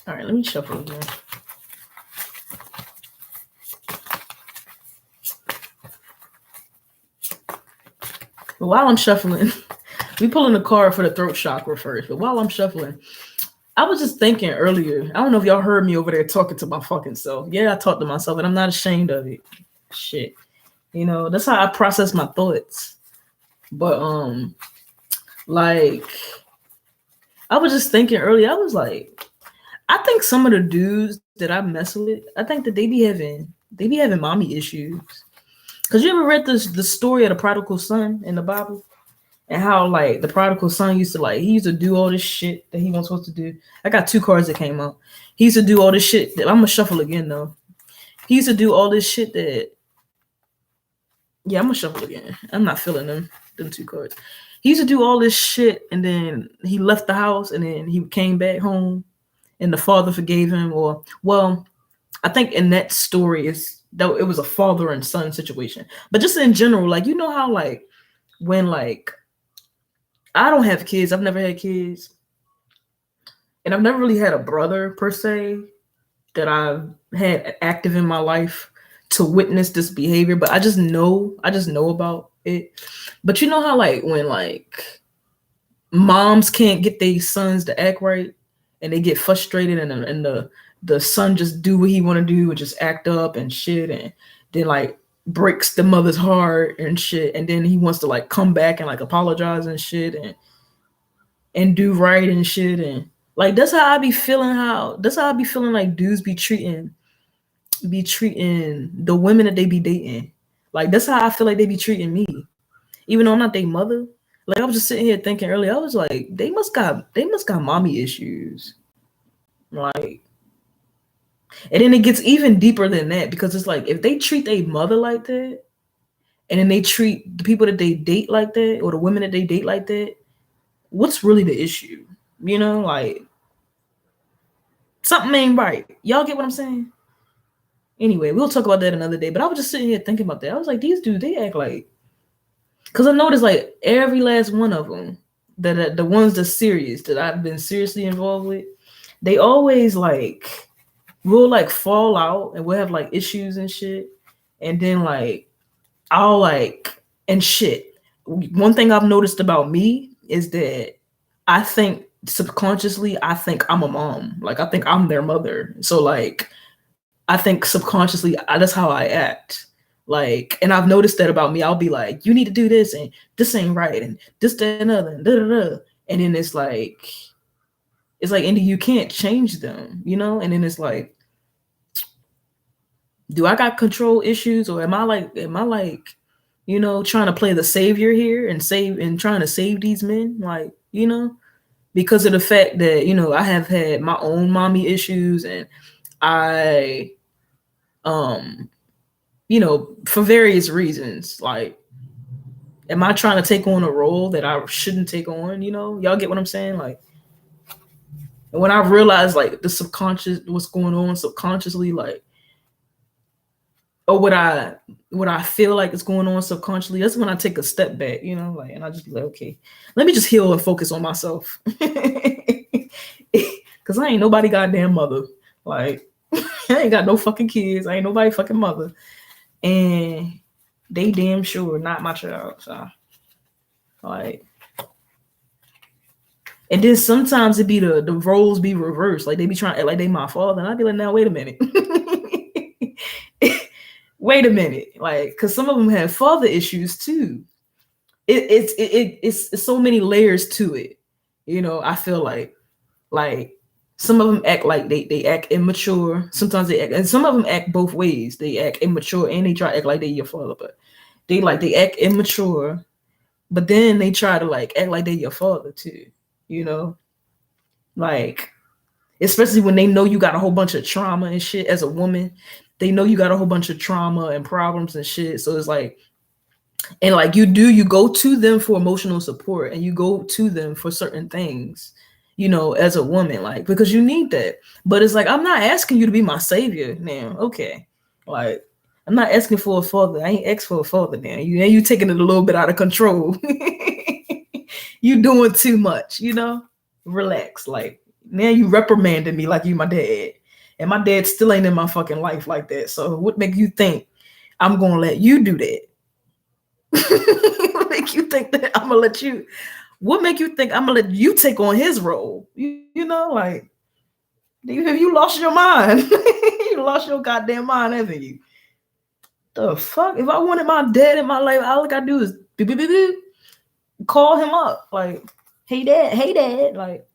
All right, let me shuffle again. But while I'm shuffling, we pulling a card for the throat chakra first. But while I'm shuffling, I was just thinking earlier. I don't know if y'all heard me over there talking to my fucking self. Yeah, I talk to myself, and I'm not ashamed of it. Shit, that's how I process my thoughts. But like, I was just thinking earlier. I was like, I think some of the dudes that I mess with, I think that they be having mommy issues. Cause you ever read the story of the prodigal son in the Bible, and how like the prodigal son used to do all this shit that he wasn't supposed to do. I got 2 cards that came out. He used to do all this shit that I'm gonna shuffle again though. He used to do all this shit that, yeah, I'm gonna shuffle again. I'm not feeling them 2 cards. He used to do all this shit, and then he left the house, and then he came back home, and the father forgave him. Or, well, I think in that story is that it was a father and son situation. But just in general, like, how like when like I don't have kids, I've never had kids, and I've never really had a brother per se that I've had active in my life to witness this behavior, but I just know about it. But you know how like when like moms can't get their sons to act right, and they get frustrated, and the son just do what he want to do and just act up and shit, and then like breaks the mother's heart and shit, and then he wants to like come back and like apologize and shit, and do right and shit, and like that's how I be feeling. Like dudes be treating the women that they be dating. Like that's how I feel like they be treating me, even though I'm not their mother. Like I was just sitting here thinking earlier, I was like, they must got mommy issues. Like, and then it gets even deeper than that, because it's like if they treat their mother like that, and then they treat the people that they date like that, or the women that they date like that, what's really the issue? Like something ain't right. Y'all get what I'm saying? Anyway, we'll talk about that another day. But I was just sitting here thinking about that. I was like, these dudes, they act like, because I noticed like every last one of them, that the ones that's serious, that I've been seriously involved with, they always like we'll like fall out, and we'll have like issues and shit, and then like I'll like and shit. one thing I've noticed about me is that I think subconsciously, I think I'm a mom. Like I think I'm their mother. So like I think subconsciously that's how I act. Like, and I've noticed that about me. I'll be like, you need to do this, and this ain't right, and this, that, and other, and da da da. And then it's like, Andy, you can't change them, you know? And then it's like, do I got control issues, or am I like, trying to play the savior here and save and trying to save these men? Like, because of the fact that, I have had my own mommy issues, and I, um, for various reasons, like, am I trying to take on a role that I shouldn't take on? Y'all get what I'm saying? Like, and when I realized like the subconscious, what's going on subconsciously, like, or what I feel like is going on subconsciously, that's when I take a step back, like, and I just be like, okay, let me just heal and focus on myself. Cause I ain't nobody goddamn mother. Like, I ain't got no fucking kids. I ain't nobody fucking mother. And they damn sure not my child. So like, and then sometimes it be the roles be reversed. Like they be trying to act like they my father. And I'd be like, now wait a minute. Wait a minute. Like, cause some of them have father issues too. It's so many layers to it. I feel like some of them act like they act immature. Sometimes they act, and some of them act both ways. They act immature and they try to act like they your father, but they act immature, but then they try to like act like they your father too. You know, like, especially when they know you got a whole bunch of trauma and shit as a woman. They know you got a whole bunch of trauma and problems and shit. So it's like, and like you go to them for emotional support, and you go to them for certain things, as a woman, like, because you need that. But it's like, I'm not asking you to be my savior now. Okay. Like, I'm not asking for a father. I ain't asked for a father now. You taking it a little bit out of control. You doing too much, relax. Like, now you reprimanding me like you my dad, and my dad still ain't in my fucking life like that. So what make you think I'm gonna let you do that? What make you think that I'm gonna let you? What make you think I'm gonna let you take on his role? Like, have you lost your mind? You lost your goddamn mind, haven't you? The fuck? If I wanted my dad in my life, all I gotta do is beep, beep, beep, beep, call him up. Like, hey dad. Like,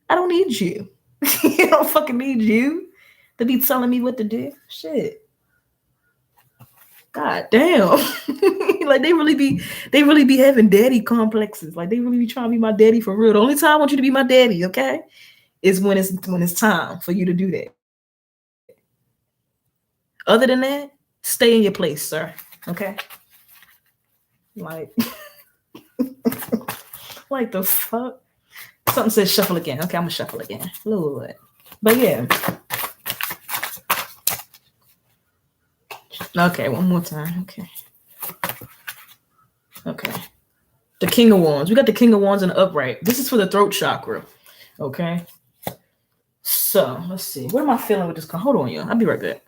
I don't need you. I don't fucking need you to be telling me what to do. Shit. God damn. Like, they really be having daddy complexes. Like, they really be trying to be my daddy for real. The only time I want you to be my daddy, okay, is when it's time for you to do that. Other than that, stay in your place, sir. Okay? Like, like the fuck? Something says shuffle again. Okay, I'm gonna shuffle again. Lord. But yeah. Okay, one more time. Okay. The King of Wands. We got the King of Wands in the upright. This is for the throat chakra. Okay. So let's see. What am I feeling with this card? Hold on, y'all. I'll be right back.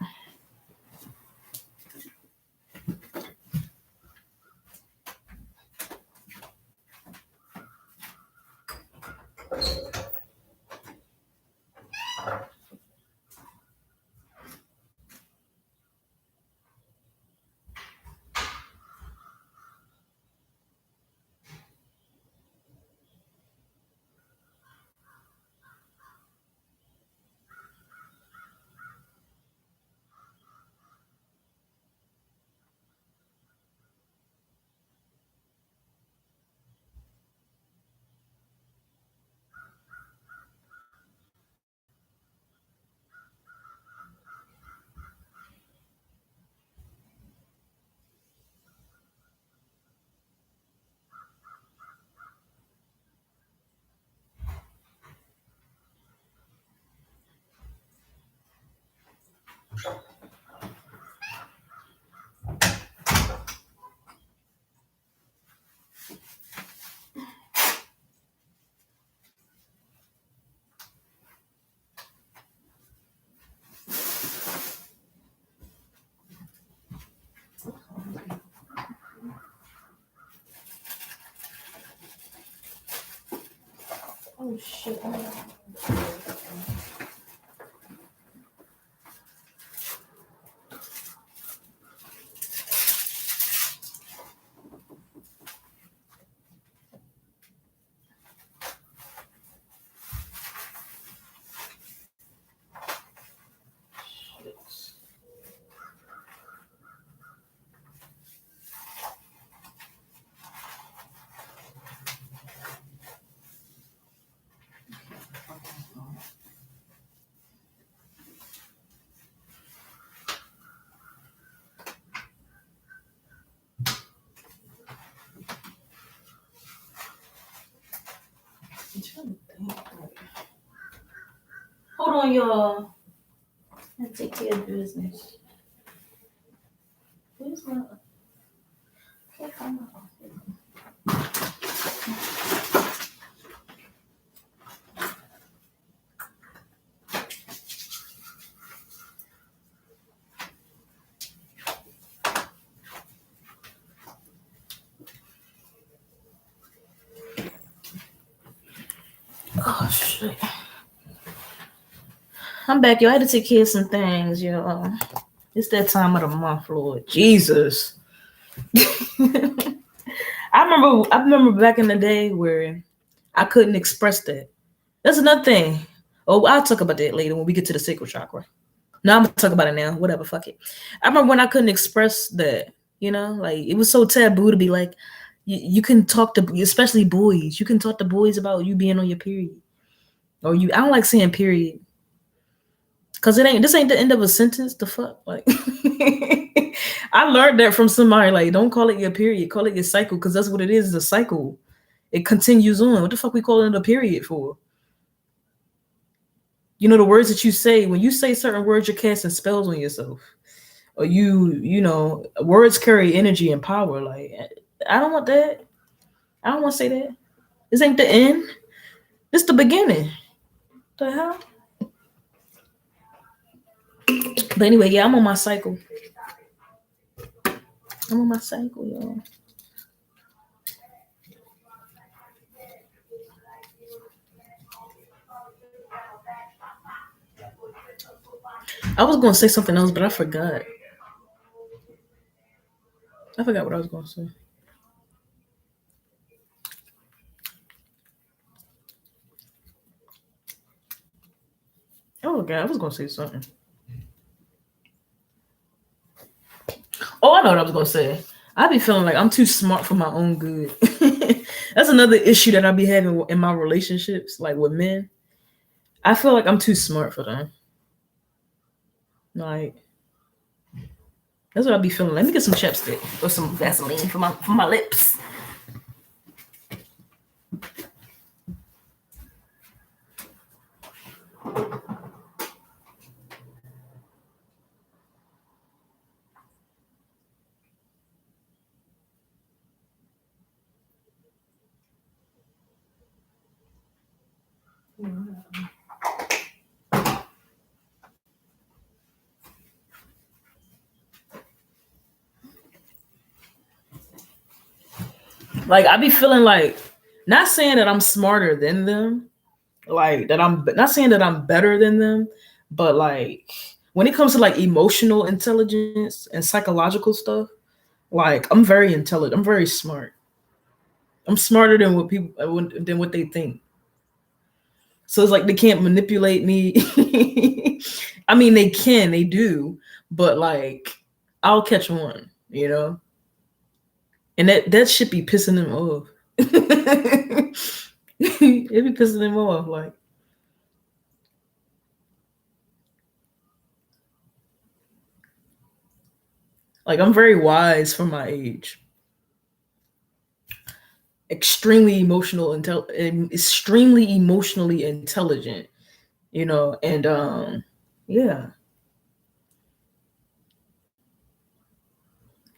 Oh shit. Hold on, y'all. I take care of business. Where's my? Can't find my. Oh shit. I'm back, yo. I had to take care of some things, yo. It's that time of the month, Lord Jesus. I remember back in the day where I couldn't express that. That's another thing. Oh, I'll talk about that later when we get to the sacral chakra. No, I'm gonna talk about it now. Whatever, fuck it. I remember when I couldn't express that, like it was so taboo to be like, you can talk to, especially boys. You can talk to boys about you being on your period, or you. I don't like saying period, cause this ain't the end of a sentence. The fuck, like, I learned that from somebody. Like, don't call it your period, call it your cycle, cause that's what it is. It's a cycle. It continues on. What the fuck we calling it a period for? The words that you say, when you say certain words, you're casting spells on yourself. Or words carry energy and power. Like, I don't want that. I don't want to say that. This ain't the end. This the beginning. The hell? But anyway, yeah, I'm on my cycle. I'm on my cycle, y'all. I was going to say something else, but I forgot. I forgot what I was going to say. Oh, God, I was going to say something. Oh, I know what I was going to say. I be feeling like I'm too smart for my own good. That's another issue that I be having in my relationships, like with men. I feel like I'm too smart for them. Like, that's what I be feeling. Let me get some chapstick or some Vaseline for my lips. Like, I be feeling like, not saying that I'm smarter than them, like that I'm not saying that I'm better than them, but like when it comes to like emotional intelligence and psychological stuff, like I'm very intelligent. I'm very smart. I'm smarter than what they think. So it's like they can't manipulate me. I mean, they do, but like I'll catch one. And that should be pissing them off. It be pissing them off, like I'm very wise for my age. Extremely extremely emotionally intelligent, and yeah.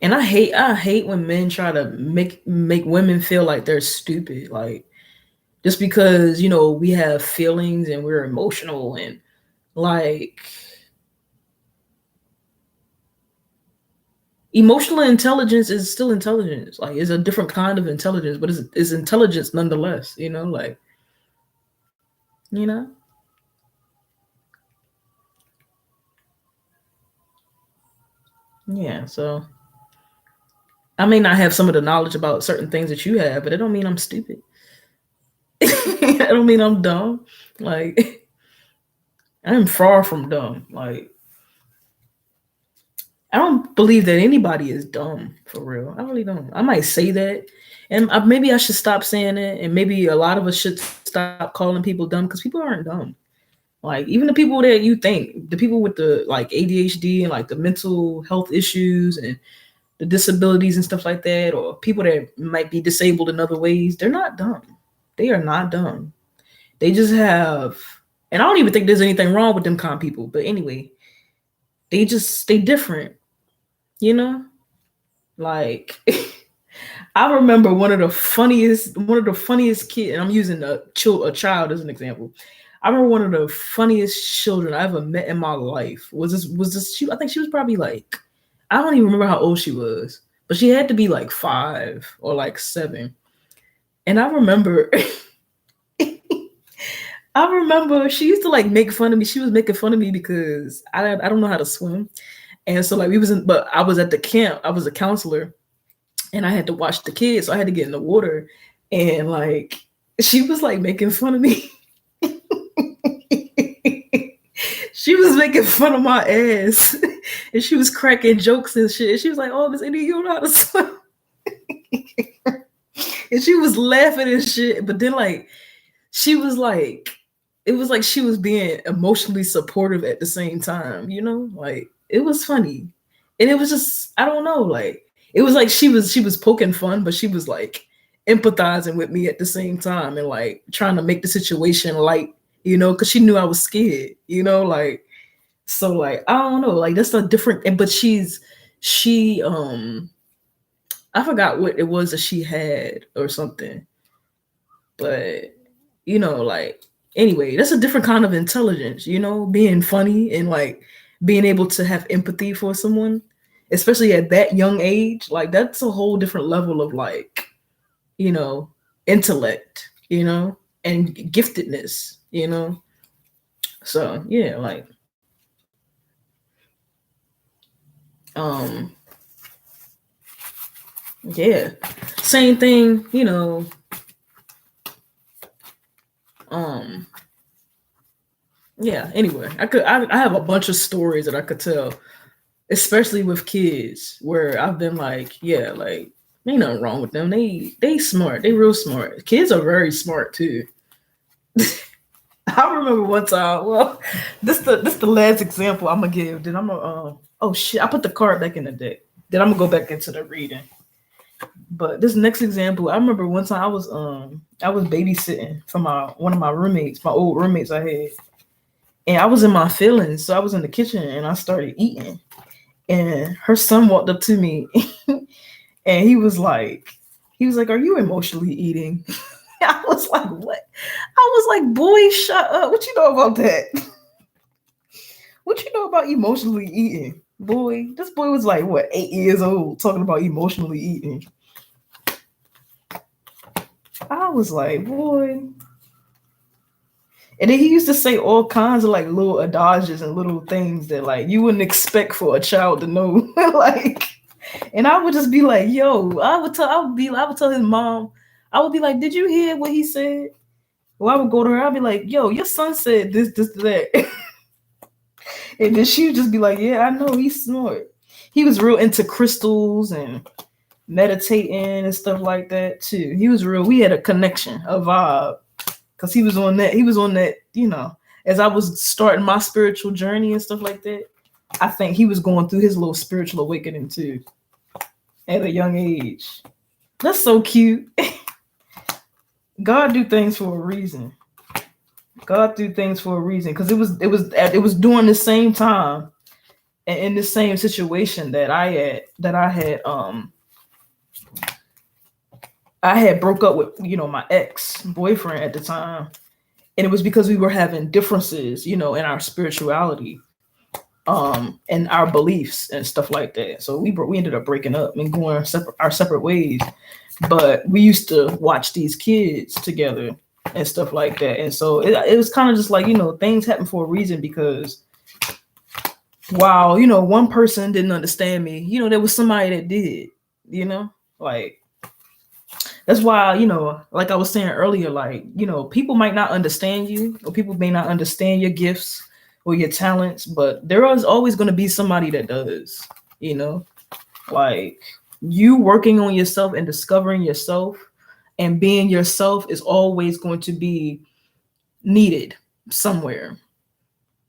And I hate when men try to make women feel like they're stupid, like just because we have feelings and we're emotional, and like emotional intelligence is still intelligence. Like, it's a different kind of intelligence, but it's intelligence nonetheless. Like you know? Yeah, so I may not have some of the knowledge about certain things that you have, but it don't mean I'm stupid. I don't mean I'm dumb. Like I'm far from dumb. Like I don't believe that anybody is dumb for real. I really don't. I might say that, and maybe I should stop saying it, and maybe a lot of us should stop calling people dumb because people aren't dumb. Like even the people that you think, the people with the like ADHD and like the mental health issues and the disabilities and stuff like that, or people that might be disabled in other ways, they're not dumb. They are not dumb. They just have, and I don't even think there's anything wrong with them kind of people. But anyway, they different, you know. Like I remember one of the funniest kids, and I'm using a child as an example. I remember one of the funniest children I ever met in my life was this I think she was probably like, I don't even remember how old she was, but she had to be like 5 or like 7. And I remember I remember she used to like make fun of me. She was making fun of me because I don't know how to swim. And so like but I was at the camp. I was a counselor and I had to watch the kids, so I had to get in the water. And like she was like making fun of me. She was making fun of my ass, and she was cracking jokes and shit. And she was like, "Oh, Miss India, you don't know how to swim," and she was laughing and shit. But then like she was like, it was like she was being emotionally supportive at the same time. You know, like it was funny, and it was just I don't know, like it was like she was poking fun, but she was like empathizing with me at the same time and like trying to make the situation light, because she knew I was scared, like so like I don't know, like that's a different. But she I forgot what it was that she had or something, but like anyway, that's a different kind of intelligence, being funny and like being able to have empathy for someone, especially at that young age. Like that's a whole different level of like, intellect, and giftedness, so yeah, like um yeah, same thing, um yeah, anyway, I have a bunch of stories that I could tell, especially with kids, where I've been like, yeah, like ain't nothing wrong with them. They smart. They real smart. Kids are very smart too. I remember one time. Well, this the last example I'm gonna give. Then I'm gonna oh shit, I put the card back in the deck. Then I'm gonna go back into the reading. But this next example, I remember one time I was babysitting for one of my roommates, my old roommates I had, and I was in my feelings, so I was in the kitchen and I started eating, and her son walked up to me, and he was like, "Are you emotionally eating?" I was like, "What?" I was like, "Boy, shut up! What you know about that? What you know about emotionally eating, boy?" This boy was like, what, 8 years old, talking about emotionally eating. I was like, boy. And then he used to say all kinds of like little adages and little things that like you wouldn't expect for a child to know. Like, and I would just be like, yo, I would tell his mom, I would be like, did you hear what he said? Well, I would go to her, I'd be like, yo, your son said this, that. And then she would just be like, yeah, I know, he's smart. He was real into crystals and meditating and stuff like that too. We had a connection, a vibe. Cause he was on that, as I was starting my spiritual journey and stuff like that. I think he was going through his little spiritual awakening too at a young age. That's so cute. God do things for a reason. God do things for a reason. Cause it was during the same time and in the same situation that I had broke up with, my ex-boyfriend at the time. And it was because we were having differences, in our spirituality, and our beliefs and stuff like that. So we ended up breaking up and going our separate ways. But we used to watch these kids together. and stuff like that. And so it was kind of just like, things happen for a reason, because while, one person didn't understand me, there was somebody that did, like, that's why, like I was saying earlier, like, people might not understand you, or people may not understand your gifts or your talents, but there is always going to be somebody that does, like, you working on yourself and discovering yourself and being yourself is always going to be needed somewhere.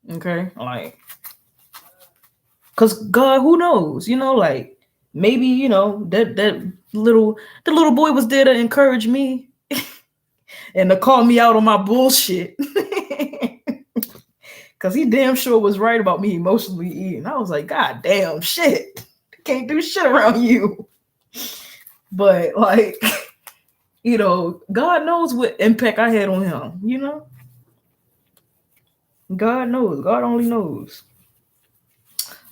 Okay. Like, because God, who knows, like, maybe, the little boy was there to encourage me and to call me out on my bullshit. Because he damn sure was right about me emotionally eating. I was like, God damn, shit. Can't do shit around you. But, like, God knows what impact I had on him, God knows. God only knows.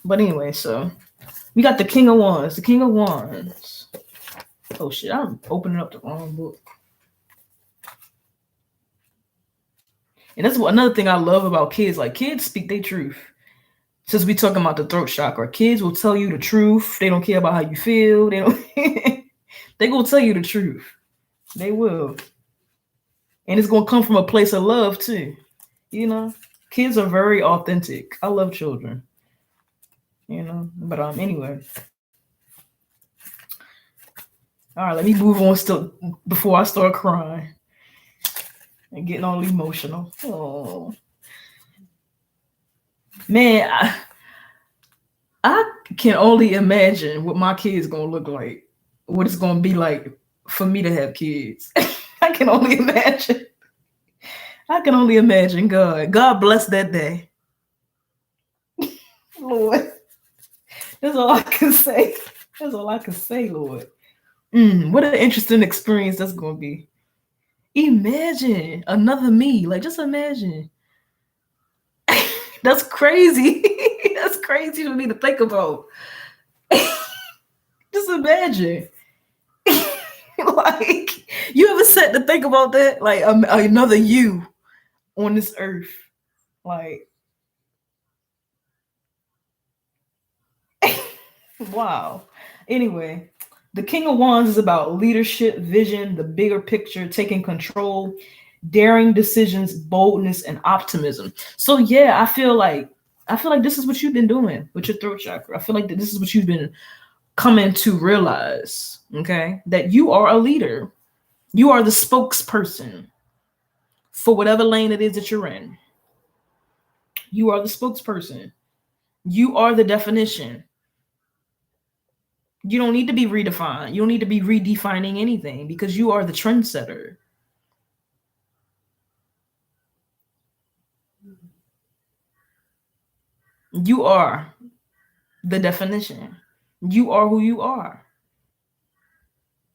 But anyway, so we got the King of Wands. The King of Wands. Oh, shit. I'm opening up the wrong book. And that's another thing I love about kids. Like, kids speak their truth. Since we talking about the throat chakra, kids will tell you the truth. They don't care about how you feel. They don't. They gonna tell you the truth. They will. And it's gonna come from a place of love too. Kids are very authentic. I love children. But anyway. All right, let me move on still before I start crying and getting all emotional. Oh. Man, I can only imagine what my kids gonna look like, what it's gonna be like for me to have kids. I can only imagine. God bless that day. Lord. That's all I can say. Lord. What an interesting experience that's gonna be. Imagine another me. Like, just imagine. That's crazy. That's crazy for me to think about. Just imagine. Like, you ever sat to think about that? Like, another you on this earth. Like, wow. Anyway, the King of Wands is about leadership, vision, the bigger picture, taking control, daring decisions, boldness, and optimism. So yeah, I feel like this is what you've been doing with your throat chakra. I feel like this is what you've been coming to realize, okay? That you are a leader. You are the spokesperson for whatever lane it is that you're in. You are the spokesperson. You are the definition. You don't need to be redefined. You don't need to be redefining anything, because you are the trendsetter. You are the definition. You are who you are.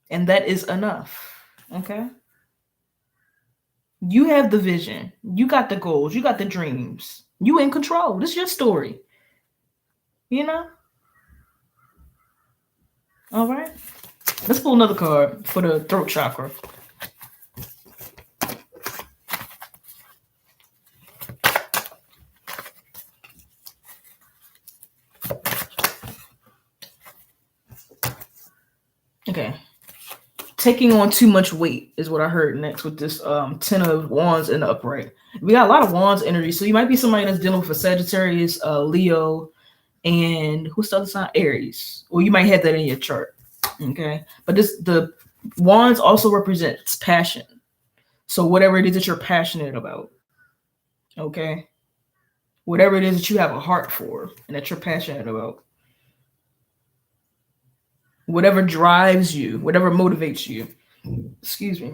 And that is enough. Okay? You have the vision. You got the goals. You got the dreams. You in control. This is your story. All right. Let's pull another card for the throat chakra. Okay. Taking on too much weight is what I heard next with this 10 of Wands in the upright. We got a lot of Wands energy, so you might be somebody that's dealing with a Sagittarius, Leo, and who's the other sign? Aries. Or you might have that in your chart. Okay. But the Wands also represents passion. So whatever it is that you're passionate about. Okay. Whatever it is that you have a heart for and that you're passionate about. Whatever drives you, whatever motivates you. Excuse me.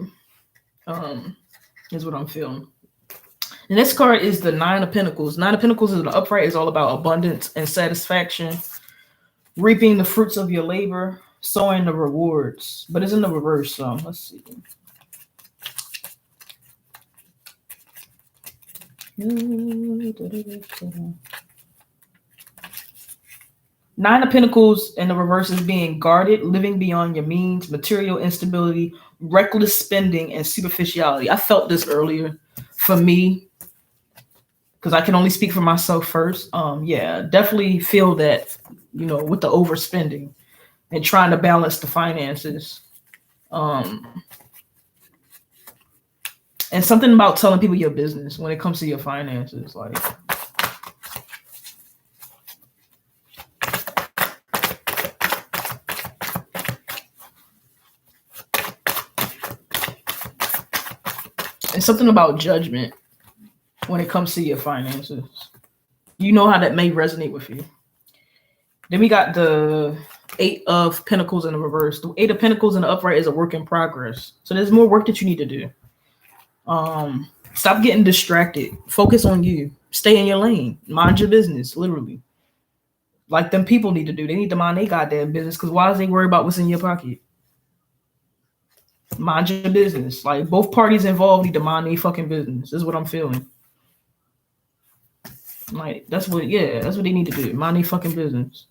Is what I'm feeling. And this card is the Nine of Pentacles. Nine of Pentacles in the upright is all about abundance and satisfaction, reaping the fruits of your labor, sowing the rewards. But it's in the reverse, so let's see. Nine of Pentacles in the reverse is being guarded, living beyond your means, material instability, reckless spending, and superficiality. I felt this earlier for me because I can only speak for myself first. Yeah, definitely feel that, with the overspending and trying to balance the finances. And something about telling people your business when it comes to your finances, like. And something about judgment when it comes to your finances. You know how that may resonate with you. Then we got the Eight of Pentacles in the reverse. The Eight of Pentacles in the upright is a work in progress. So there's more work that you need to do. Stop getting distracted. Focus on you. Stay in your lane. Mind your business, literally. Like them people need to do. They need to mind their goddamn business, because why is they worry about what's in your pocket? Mind your business. Like, both parties involved need to mind their fucking business. Is what I'm feeling. Like, that's what they need to do. Mind their fucking business.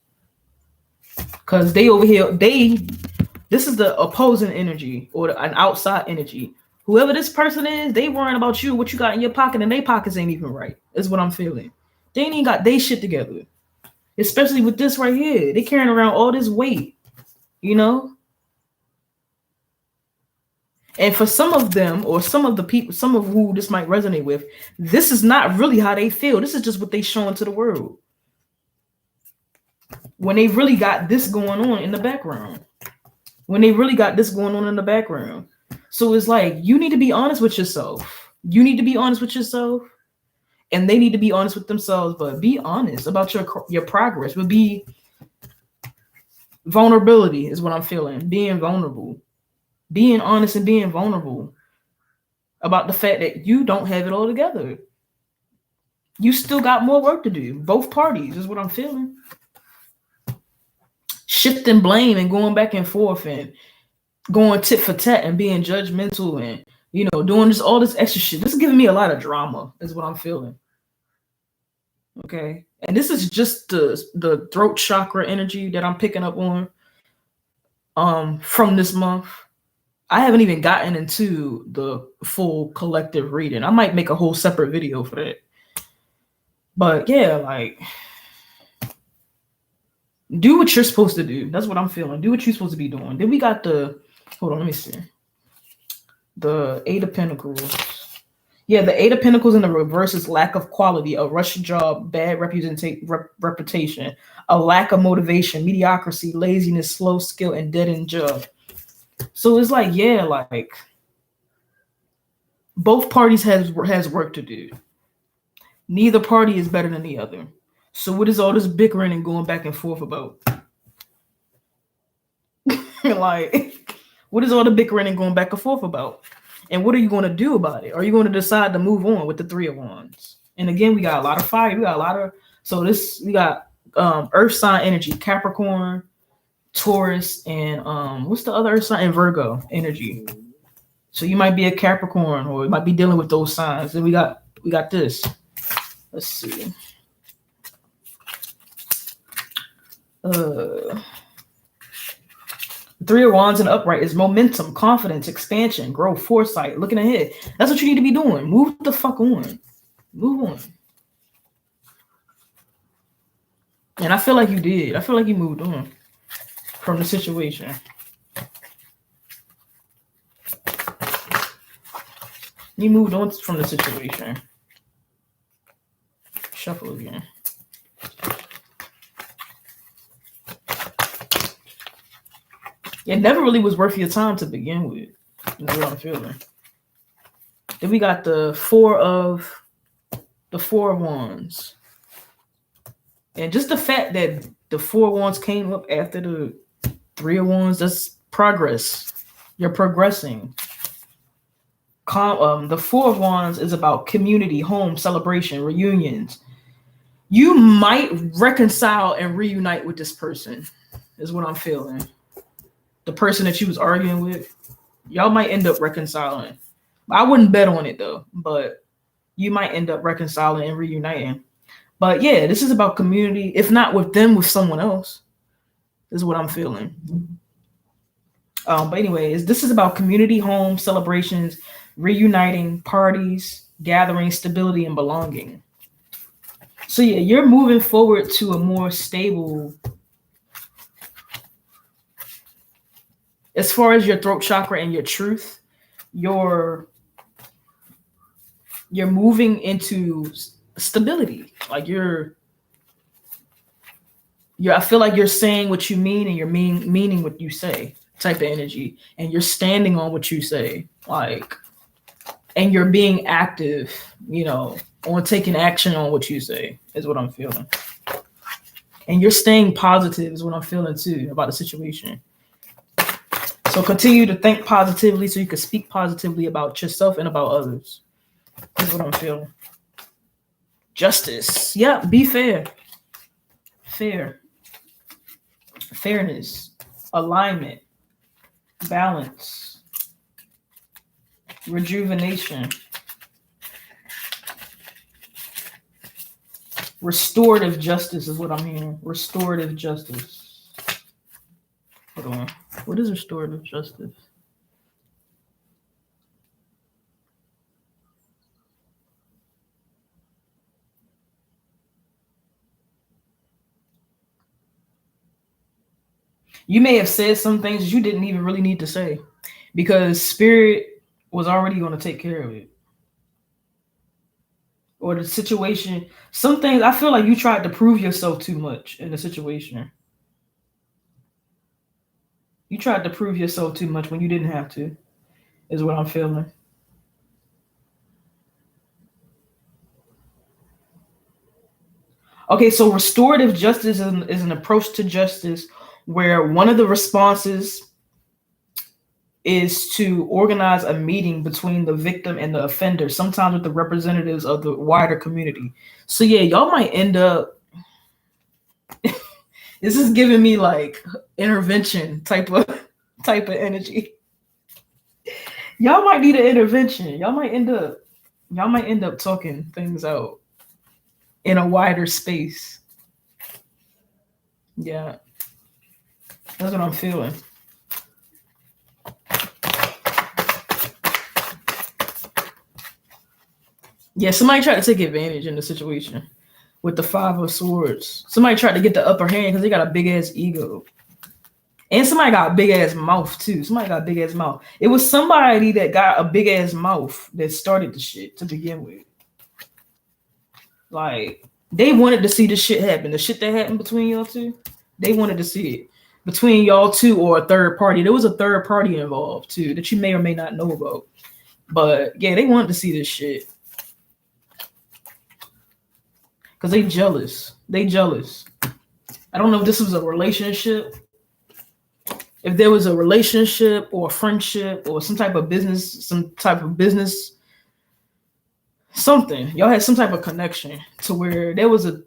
Because they over here, this is the opposing energy or an outside energy. Whoever this person is, they worrying about you, what you got in your pocket, and their pockets ain't even right. Is what I'm feeling. They ain't even got their shit together. Especially with this right here. They carrying around all this weight, And for some of them, or some of the people, some of who this might resonate with, this is not really how they feel. This is just what they showing to the world. When they really got this going on in the background. So it's like, you need to be honest with yourself. You need to be honest with yourself. And they need to be honest with themselves. But be honest about your progress. But be vulnerability is what I'm feeling. Being vulnerable. Being honest and being vulnerable about the fact that you don't have it all together. You still got more work to do. Both parties is what I'm feeling. Shifting blame and going back and forth and going tit for tat and being judgmental and, doing all this extra shit. This is giving me a lot of drama is what I'm feeling. Okay. And this is just the throat chakra energy that I'm picking up on from this month. I haven't even gotten into the full collective reading. I might make a whole separate video for that. But yeah, like, do what you're supposed to do. That's what I'm feeling. Do what you're supposed to be doing. Then we got hold on, let me see. The Eight of Pentacles. Yeah, the Eight of Pentacles in the reverse is lack of quality, a rushed job, bad reputation, a lack of motivation, mediocrity, laziness, slow skill, and dead-end job. So it's like, yeah, like, both parties has work to do. Neither party is better than the other. So what is all this bickering and going back and forth about? Like, what is all the bickering and going back and forth about? And what are you going to do about it? Are you going to decide to move on with the Three of Wands? And again, we got a lot of fire. We got we got earth sign energy, Capricorn, Taurus, and what's the other earth sign? And Virgo energy. So you might be a Capricorn, or you might be dealing with those signs. And we got this. Let's see. Three of Wands and upright is momentum, confidence, expansion, growth, foresight, looking ahead. That's what you need to be doing. Move the fuck on. Move on. And I feel like you did. I feel like you moved on from the situation. You moved on from the situation. Shuffle again. It never really was worth your time to begin with. That's what I'm feeling. Then we got the Four of Wands. And just the fact that the Four of Wands came up after the Three of Wands, that's progress. You're progressing. The Four of Wands is about community, home, celebration, reunions. You might reconcile and reunite with this person, is what I'm feeling. The person that you was arguing with, y'all might end up reconciling. I wouldn't bet on it though, but you might end up reconciling and reuniting. But yeah, this is about community. If not with them, with someone else. This is what I'm feeling. But anyways, this is about community, home celebrations, reuniting, parties, gathering, stability, and belonging. So yeah, you're moving forward to a more stable. As far as your throat chakra and your truth, you're you're moving into stability. Like you're I feel like you're saying what you mean and you're meaning what you say type of energy, and you're standing on what you say, like, and you're being active, on taking action on what you say is what I'm feeling. And you're staying positive is what I'm feeling too about the situation. So continue to think positively so you can speak positively about yourself and about others. Is what I'm feeling. Justice. Yeah, be fair. Fair. Fairness. Alignment. Balance. Rejuvenation. Restorative justice is what I'm hearing. Restorative justice. Hold on. What is restorative justice? You may have said some things you didn't even really need to say because spirit was already going to take care of it. Or the situation, some things I feel like you tried to prove yourself too much in the situation. You tried to prove yourself too much when you didn't have to, is what I'm feeling. Okay, so restorative justice is an approach to justice where one of the responses is to organize a meeting between the victim and the offender, sometimes with the representatives of the wider community. So yeah, y'all might end up. This is giving me like intervention type of energy. Y'all might need an intervention. Y'all might end up talking things out in a wider space. Yeah, that's what I'm feeling. Yeah, somebody tried to take advantage in the situation with the Five of Swords. Somebody tried to get the upper hand because they got a big ass ego. And somebody got a big ass mouth too. Somebody got a big ass mouth. It was somebody that got a big ass mouth that started the shit to begin with. Like, they wanted to see this shit happen. The shit that happened between y'all two, they wanted to see it. Between y'all two or a third party. There was a third party involved too that you may or may not know about. But yeah, they wanted to see this shit. Because they jealous. They jealous. I don't know if this was a relationship. If there was a relationship or a friendship or some type of business, something. Y'all had some type of connection to where there was so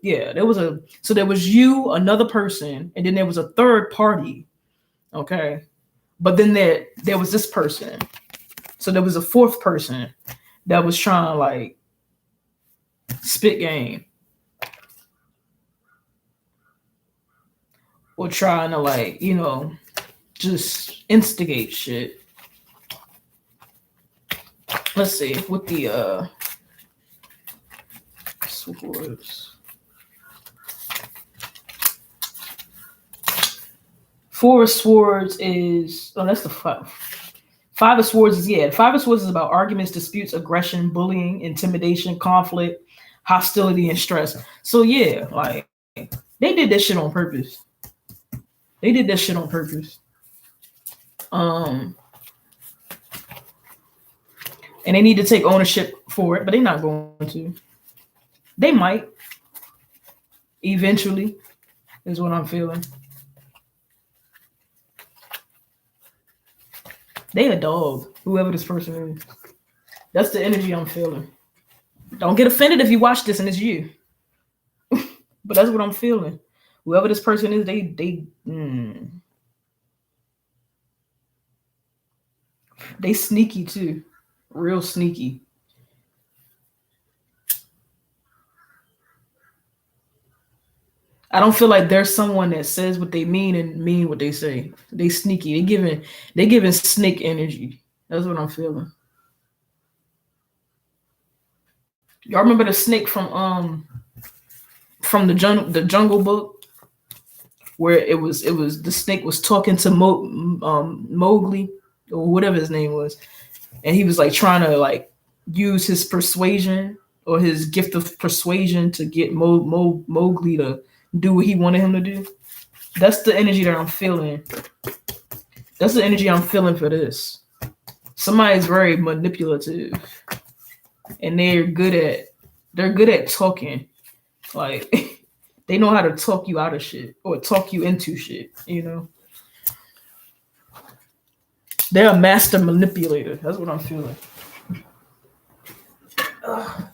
there was you, another person, and then there was a third party. Okay. But then there was this person. So there was a fourth person that was trying to like spit game. Or trying to like, just instigate shit. Let's see, with the swords. Four of Swords is that's the five. Five of Swords is Five of Swords is about arguments, disputes, aggression, bullying, intimidation, conflict, hostility, and stress. So yeah, like they did that shit on purpose. They did that shit on purpose. And they need to take ownership for it, but they're not going to. They might. Eventually, is what I'm feeling. They a dog, whoever this person is. That's the energy I'm feeling. Don't get offended if you watch this and it's you. But that's what I'm feeling. Whoever this person is, they sneaky too. Real sneaky. I don't feel like there's someone that says what they mean and mean what they say. They sneaky. They giving snake energy. That's what I'm feeling. Y'all remember the snake from the Jungle Book, where it was the snake was talking to Mowgli, or whatever his name was, and he was like trying to like use his persuasion or his gift of persuasion to get Mowgli to do what he wanted him to do. That's the energy that I'm feeling. That's the energy I'm feeling for this. Somebody's very manipulative, and they're good at talking. Like they know how to talk you out of shit or talk you into shit. They're a master manipulator. That's what I'm feeling. Ugh.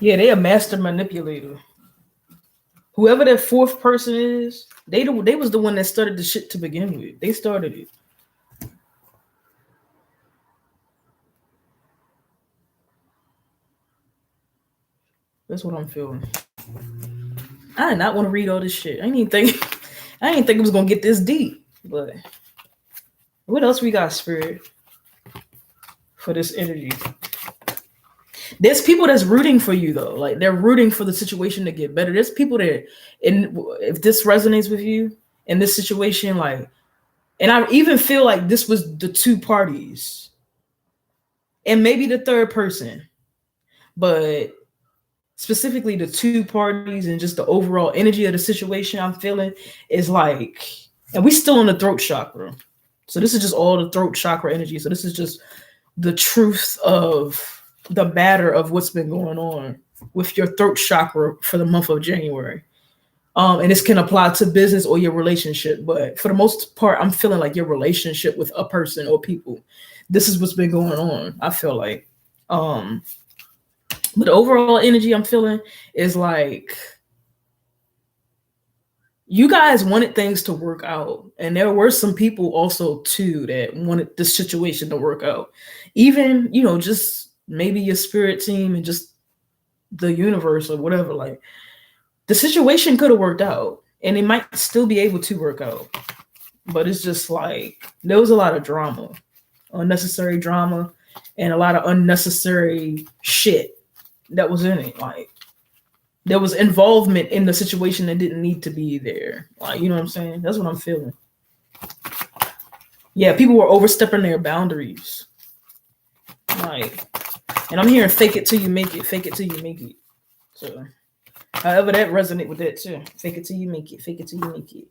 Yeah, they a master manipulator. Whoever that fourth person is, they was the one that started the shit to begin with. They started it. That's what I'm feeling. I did not want to read all this shit. I didn't think it was gonna get this deep. But what else we got, spirit, for this energy? There's people that's rooting for you though. Like they're rooting for the situation to get better. There's people that, if this resonates with you in this situation, like, and I even feel like this was the two parties, and maybe the third person, but specifically the two parties and just the overall energy of the situation I'm feeling is like, and we still in the throat chakra. So this is just all the throat chakra energy. So this is just the truth of the matter of what's been going on with your throat chakra for the month of January. And this can apply to business or your relationship. But for the most part, I'm feeling like your relationship with a person or people. This is what's been going on, I feel like. But the overall energy I'm feeling is like you guys wanted things to work out. And there were some people also too that wanted this situation to work out. Even, just maybe your spirit team and just the universe or whatever. Like the situation could have worked out and it might still be able to work out. But it's just like there was a lot of drama, unnecessary drama, and a lot of unnecessary shit that was in it. Like there was involvement in the situation that didn't need to be there. Like, you know what I'm saying? That's what I'm feeling. Yeah, people were overstepping their boundaries. Like, and I'm hearing fake it till you make it, fake it till you make it. So however that resonate with that too. Fake it till you make it, fake it till you make it.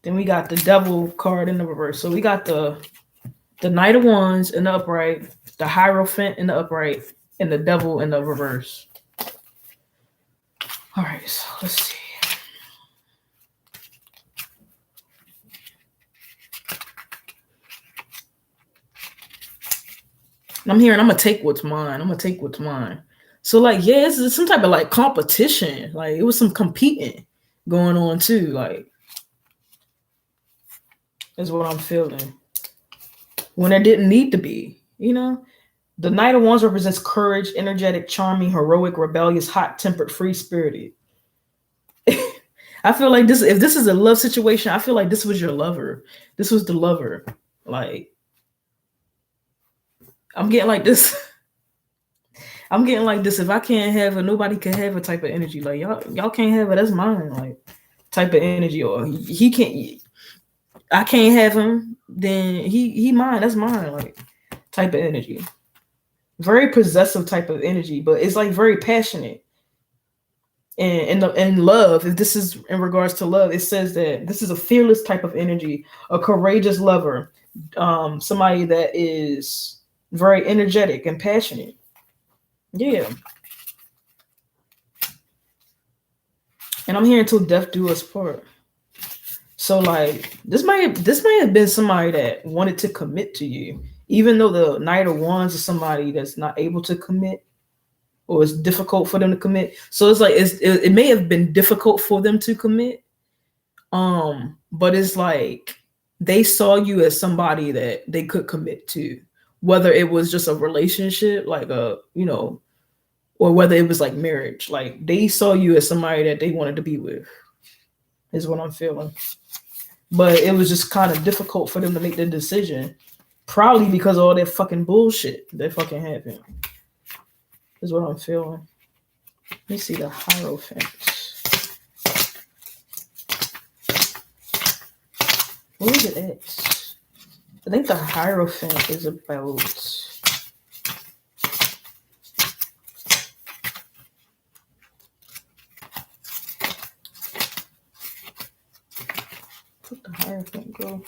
Then we got the devil card in the reverse. So we got the Knight of Wands in the upright, the Hierophant in the upright, and the devil in the reverse. All right, so let's see. And I'm hearing I'm gonna take what's mine. I'm gonna take what's mine. So like, yeah, it's some type of like competition. Like it was some competing going on too. Like is what I'm feeling. When there didn't need to be, The Knight of Wands represents courage, energetic, charming, heroic, rebellious, hot-tempered, free-spirited. I feel like this. If this is a love situation, I feel like this was your lover. This was the lover. Like, I'm getting like this. I'm getting like this. If I can't have her, nobody can have a type of energy. Like y'all can't have it. That's mine. Like type of energy. Or he can't. I can't have him. Then he mine. That's mine. Like type of energy. Very possessive type of energy, but it's like very passionate. And in love, if this is in regards to love, it says that this is a fearless type of energy, a courageous lover, somebody that is very energetic and passionate. Yeah. And I'm here until death do us part. So like this might have been somebody that wanted to commit to you, even though the Knight of Wands is somebody that's not able to commit, or it's difficult for them to commit. So it's like it may have been difficult for them to commit. But it's like they saw you as somebody that they could commit to, whether it was just a relationship, like or whether it was like marriage. Like they saw you as somebody that they wanted to be with, is what I'm feeling. But it was just kind of difficult for them to make the decision, probably because of all that fucking bullshit that fucking happened, is what I'm feeling. Let me see the Hierophant. Where is it at? I think the Hierophant is about... Where'd the Hierophant go?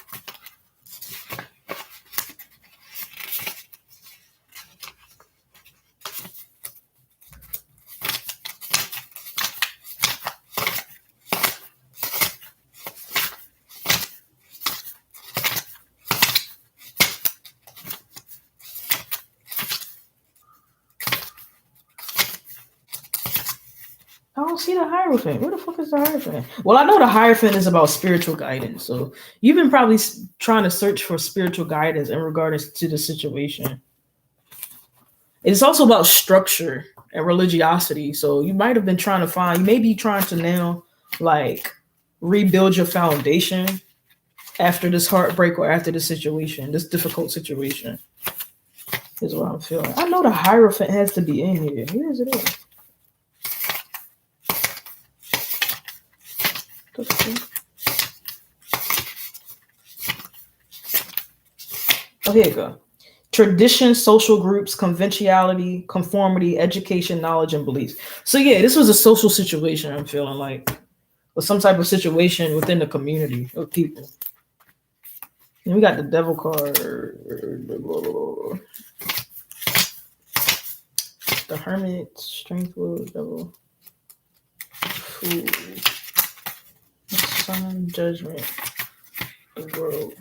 I don't see the Hierophant. Where the fuck is the Hierophant? Well, I know the Hierophant is about spiritual guidance. So you've been probably trying to search for spiritual guidance in regards to the situation. It's also about structure and religiosity. So you might have been trying to find, you may be trying to now like rebuild your foundation after this heartbreak or after this situation, this difficult situation, is what I'm feeling. I know the Hierophant has to be in here. Where is it at? Oh, here you go. Tradition, social groups, conventionality, conformity, education, knowledge, and beliefs. So yeah, this was a social situation, I'm feeling like, or some type of situation within the community of people. And we got the Devil card, the Hermit, Strength, Will, Devil, Fool, Sun, Judgment, the World.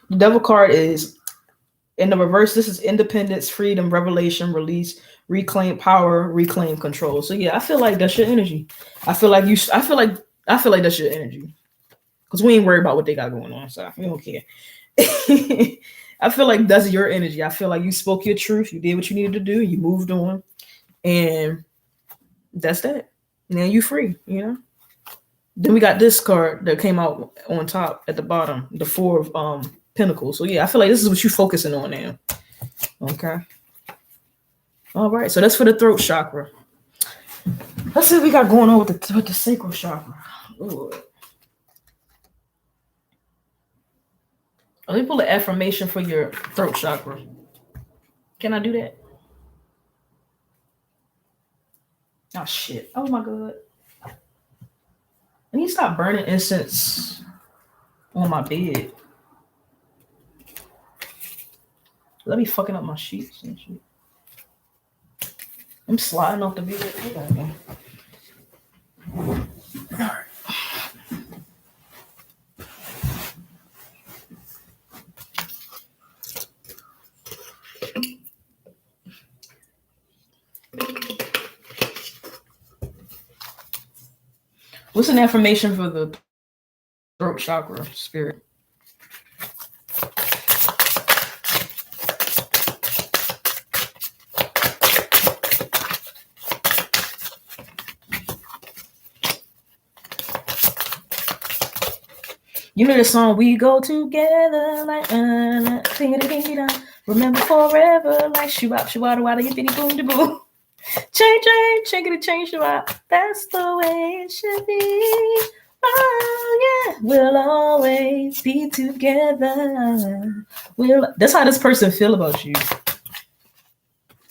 The Devil card is in the reverse. This is independence, freedom, revelation, release, reclaim power, reclaim control. So yeah, I feel like that's your energy. I feel like that's your energy, because we ain't worried about what they got going on, so we don't care. I feel like that's your energy. I feel like you spoke your truth. You did what you needed to do. You moved on, and that's that. Now you free. Then we got this card that came out on top at the bottom, the Four of Pentacles. So yeah, I feel like this is what you're focusing on now. Okay. All right. So that's for the throat chakra. Let's see what we got going on with the sacral chakra. Ooh. Let me pull an affirmation for your throat chakra. Can I do that? Oh shit. Oh my god. I need to stop burning incense on my bed. Let me fucking up my sheets and shit. I'm sliding off the bed. Okay. All right. What's an affirmation for the throat chakra, spirit? You know the song "We Go Together" like remember forever like shoo out wada yippity boom de boom. Change, chinkity change out. That's the way it should be. Oh yeah, we'll always be together. That's how this person feel about you.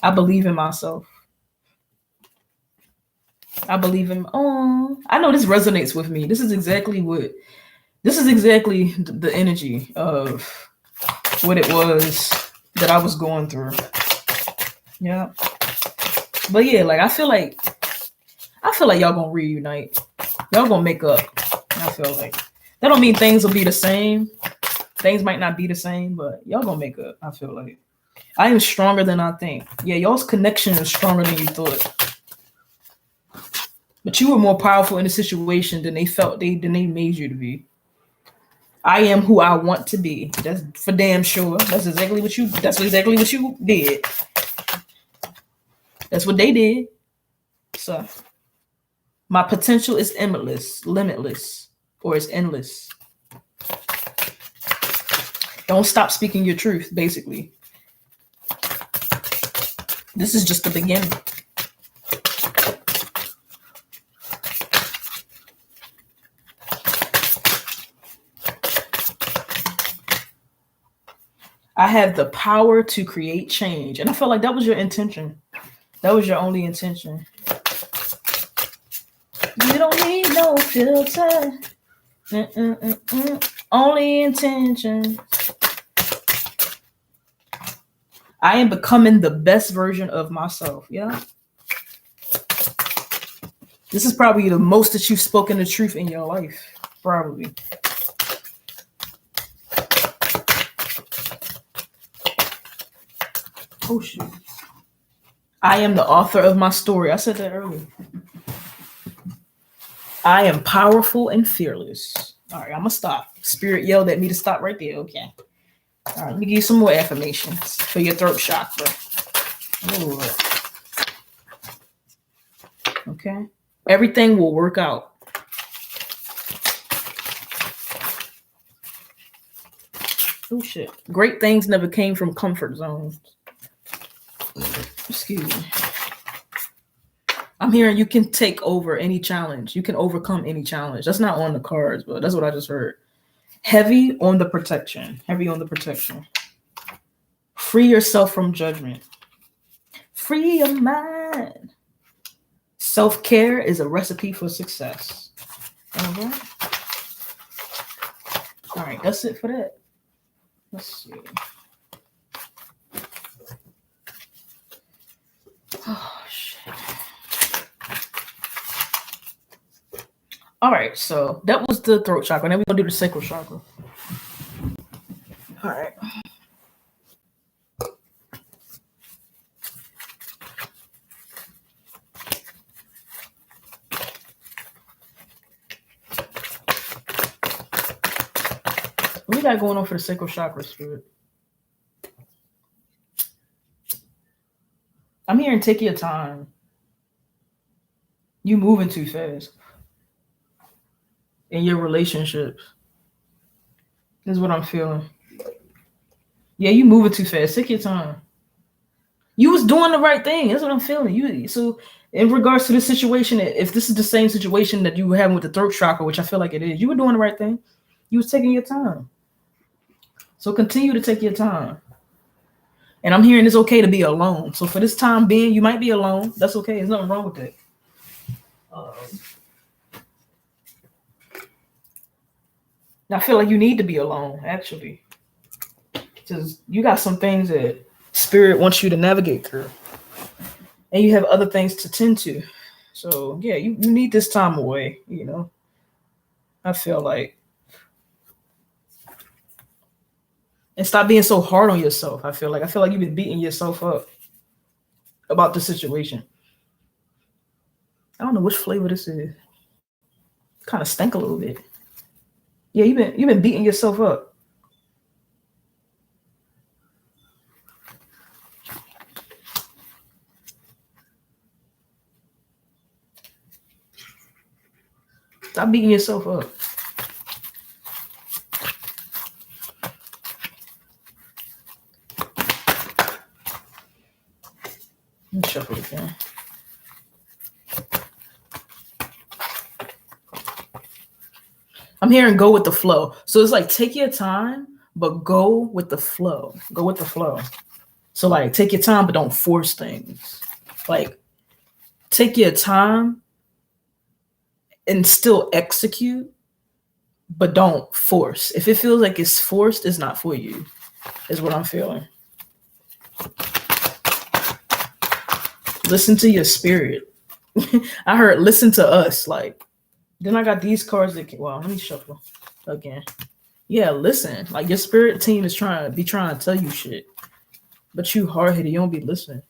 I believe in myself. I believe in. Oh, I know this resonates with me. This is exactly the energy of what it was that I was going through. Yeah. But yeah, like I feel like y'all gonna reunite. Y'all gonna make up. I feel like that don't mean things will be the same. Things might not be the same, but y'all gonna make up. I feel like I am stronger than I think. Yeah, y'all's connection is stronger than you thought. But you were more powerful in the situation than they made you to be. I am who I want to be. That's for damn sure. That's exactly what you did. That's what they did. So my potential is limitless, or it's endless. Don't stop speaking your truth, basically. This is just the beginning. I have the power to create change. And I felt like that was your intention. That was your only intention. You don't need no filter. Only intention. I am becoming the best version of myself. Yeah. This is probably the most that you've spoken the truth in your life. Probably. Oh, shoot. I am the author of my story. I said that earlier. I am powerful and fearless. All right, I'm going to stop. Spirit yelled at me to stop right there. Okay. All right, let me give you some more affirmations for your throat chakra. Ooh. Okay. Everything will work out. Oh, shit. Great things never came from comfort zones. Excuse me. I'm hearing you can take over any challenge. You can overcome any challenge. That's not on the cards, but that's what I just heard. Heavy on the protection. Heavy on the protection. Free yourself from judgment. Free your mind. Self-care is a recipe for success. All right. All right, that's it for that. Let's see. Oh, shit. All right, so that was the throat chakra. Now we're going to do the sacral chakra. All right. What we got going on for the sacral chakra, Spirit? I'm hearing take your time. You moving too fast in your relationships. This is what I'm feeling. Yeah, you moving too fast. Take your time. You was doing the right thing. That's what I'm feeling. So in regards to this situation, if this is the same situation that you were having with the throat chakra, which I feel like it is, you were doing the right thing. You was taking your time. So continue to take your time. And I'm hearing it's okay to be alone. So for this time being, you might be alone. That's okay. There's nothing wrong with that. I feel like you need to be alone, actually. Because you got some things that Spirit wants you to navigate through. And you have other things to tend to. So, yeah, you need this time away, you know. I feel like. And stop being so hard on yourself, I feel like. You've been beating yourself up about the situation. I don't know which flavor this is. Kind of stank a little bit. Yeah, you've been beating yourself up. Stop beating yourself up. Okay. I'm hearing go with the flow. So it's like take your time, but go with the flow. Go with the flow. So like take your time, but don't force things. Like take your time and still execute, but don't force. If it feels like it's forced, it's not for you, is what I'm feeling. Listen to your spirit. I heard listen to us. Like, then I got these cards that well, let me shuffle again. Yeah, listen. Like your spirit team is trying to tell you shit. But you hard-headed, you don't be listening.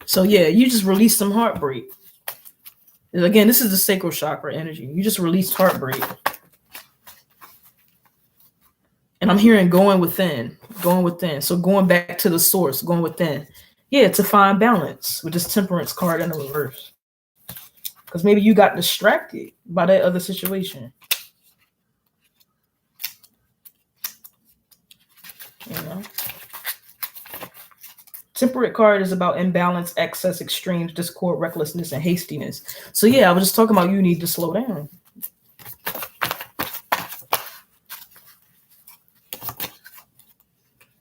So yeah, you just release some heartbreak. And again, this is the sacral chakra energy. You just released heartbreak. And I'm hearing going within. So going back to the source, going within. Yeah, to find balance with this temperance card in the reverse. Because maybe you got distracted by that other situation. You know? Temperate card is about imbalance, excess, extremes, discord, recklessness, and hastiness. So yeah, I was just talking about you need to slow down.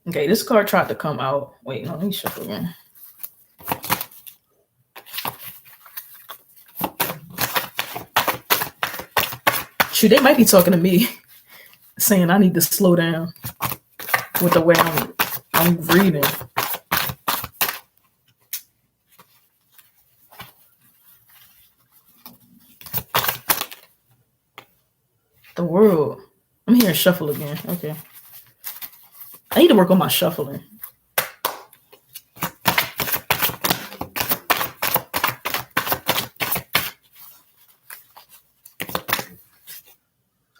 Okay, this card tried to come out. Wait, no, let me shuffle again. Shoot, they might be talking to me, saying I need to slow down with the way I'm reading. The world. I'm hearing shuffle again. Okay. I need to work on my shuffling.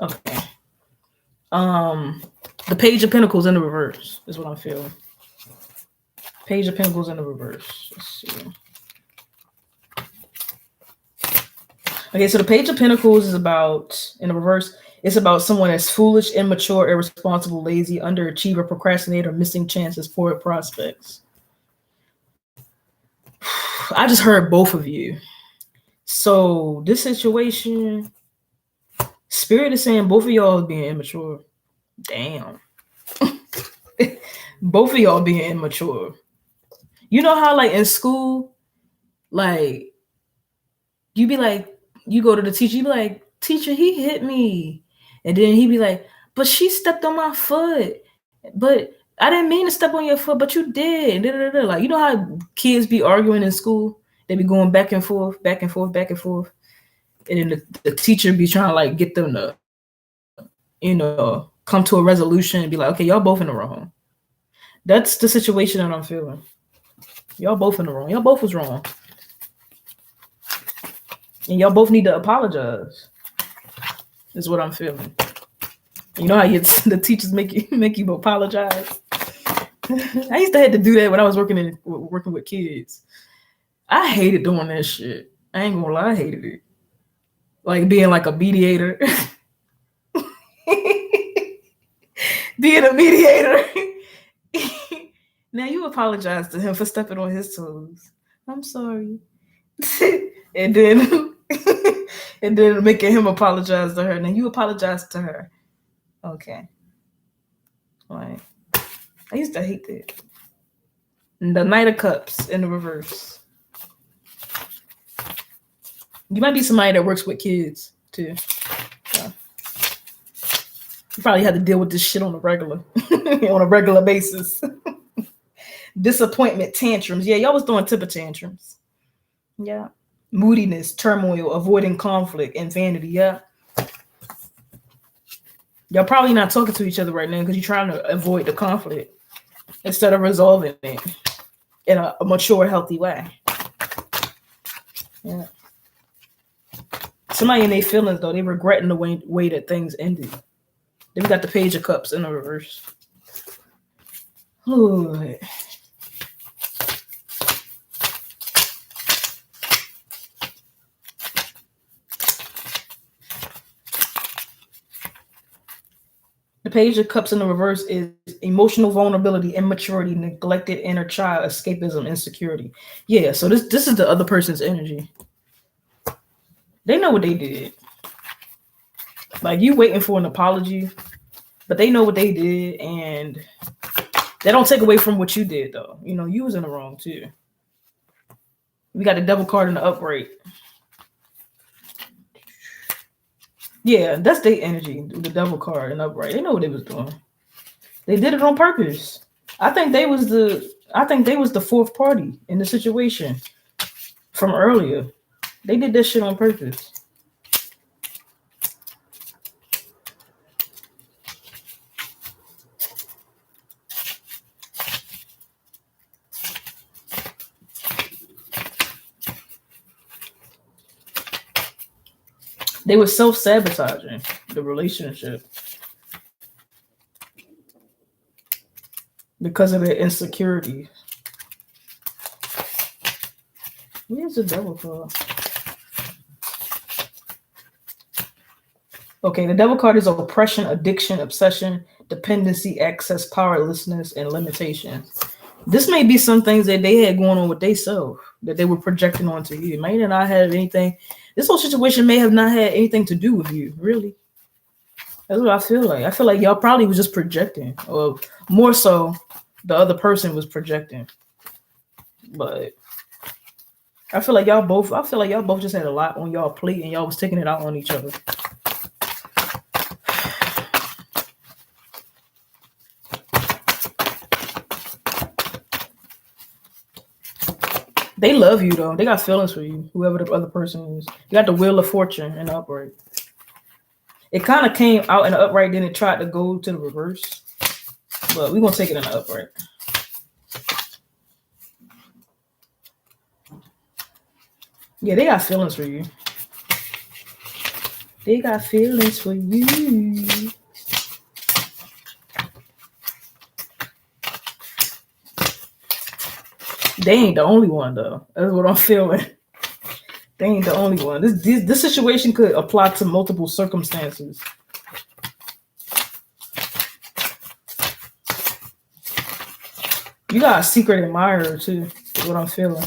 Okay. The Page of Pentacles in the reverse is what I'm feeling. Page of Pentacles in the reverse. Let's see. Okay, so the Page of Pentacles is about, in the reverse, it's about someone that's foolish, immature, irresponsible, lazy, underachiever, procrastinator, missing chances, poor prospects. I just heard both of you. So this situation, Spirit is saying both of y'all is being immature. Damn. Both of y'all being immature. You know how like in school, like you be like, you go to the teacher, you be like, teacher, he hit me. And then he be like, but she stepped on my foot. But I didn't mean to step on your foot, but you did. Like, you know how kids be arguing in school? They be going back and forth, back and forth, back and forth. And then the teacher be trying to like get them to, come to a resolution and be like, okay, y'all both in the wrong. That's the situation that I'm feeling. Y'all both in the wrong. Y'all both was wrong. And y'all both need to apologize. Is what I'm feeling. You know how the teachers make you apologize? I used to have to do that when I was working with kids. I hated doing that shit. I ain't gonna lie, I hated it. Like being like a mediator. Being a mediator. Now you apologize to him for stepping on his toes. I'm sorry. and then making him apologize to her. Now you apologize to her. Okay. Like, I used to hate that. And the Knight of Cups in the reverse. You might be somebody that works with kids too. Yeah. You probably have to deal with this shit on a regular basis. Disappointment, tantrums. Yeah, y'all was throwing temper tantrums. Yeah. Moodiness, turmoil, avoiding conflict, and vanity. Yeah. Y'all probably not talking to each other right now because you're trying to avoid the conflict instead of resolving it in a mature, healthy way. Yeah. Somebody in their feelings, though, they regretting the way that things ended. Then we got the Page of Cups in the reverse. Ooh. The The Page of Cups in the reverse is emotional vulnerability, immaturity, neglected inner child, escapism, insecurity. Yeah, so this is the other person's energy. They know what they did. Like, you waiting for an apology, but they know what they did, and they don't take away from what you did, though. You know, you was in the wrong, too. We got the Devil card in the upright. Yeah, that's their energy, the Devil card in the upright. They know what they was doing. They did it on purpose. I think they was the fourth party in the situation from earlier. They did this shit on purpose. They were self-sabotaging the relationship because of their insecurity. Where's the Devil card? Okay, the Devil card is oppression, addiction, obsession, dependency, access, powerlessness, and limitations. This may be some things that they had going on with themselves that they were projecting onto you. It may not have anything. This whole situation may have not had anything to do with you, really. That's what I feel like. I feel like y'all probably was just projecting, or more so, the other person was projecting. But I feel like y'all both just had a lot on y'all plate, and y'all was taking it out on each other. They love you, though. They got feelings for you, whoever the other person is. You got the Wheel of Fortune in the upright. It kind of came out in the upright, then it tried to go to the reverse. But we're going to take it in the upright. Yeah, they got feelings for you. They got feelings for you. They ain't the only one, though. That's what I'm feeling. They ain't the only one. This situation could apply to multiple circumstances. You got a secret admirer, too, is what I'm feeling,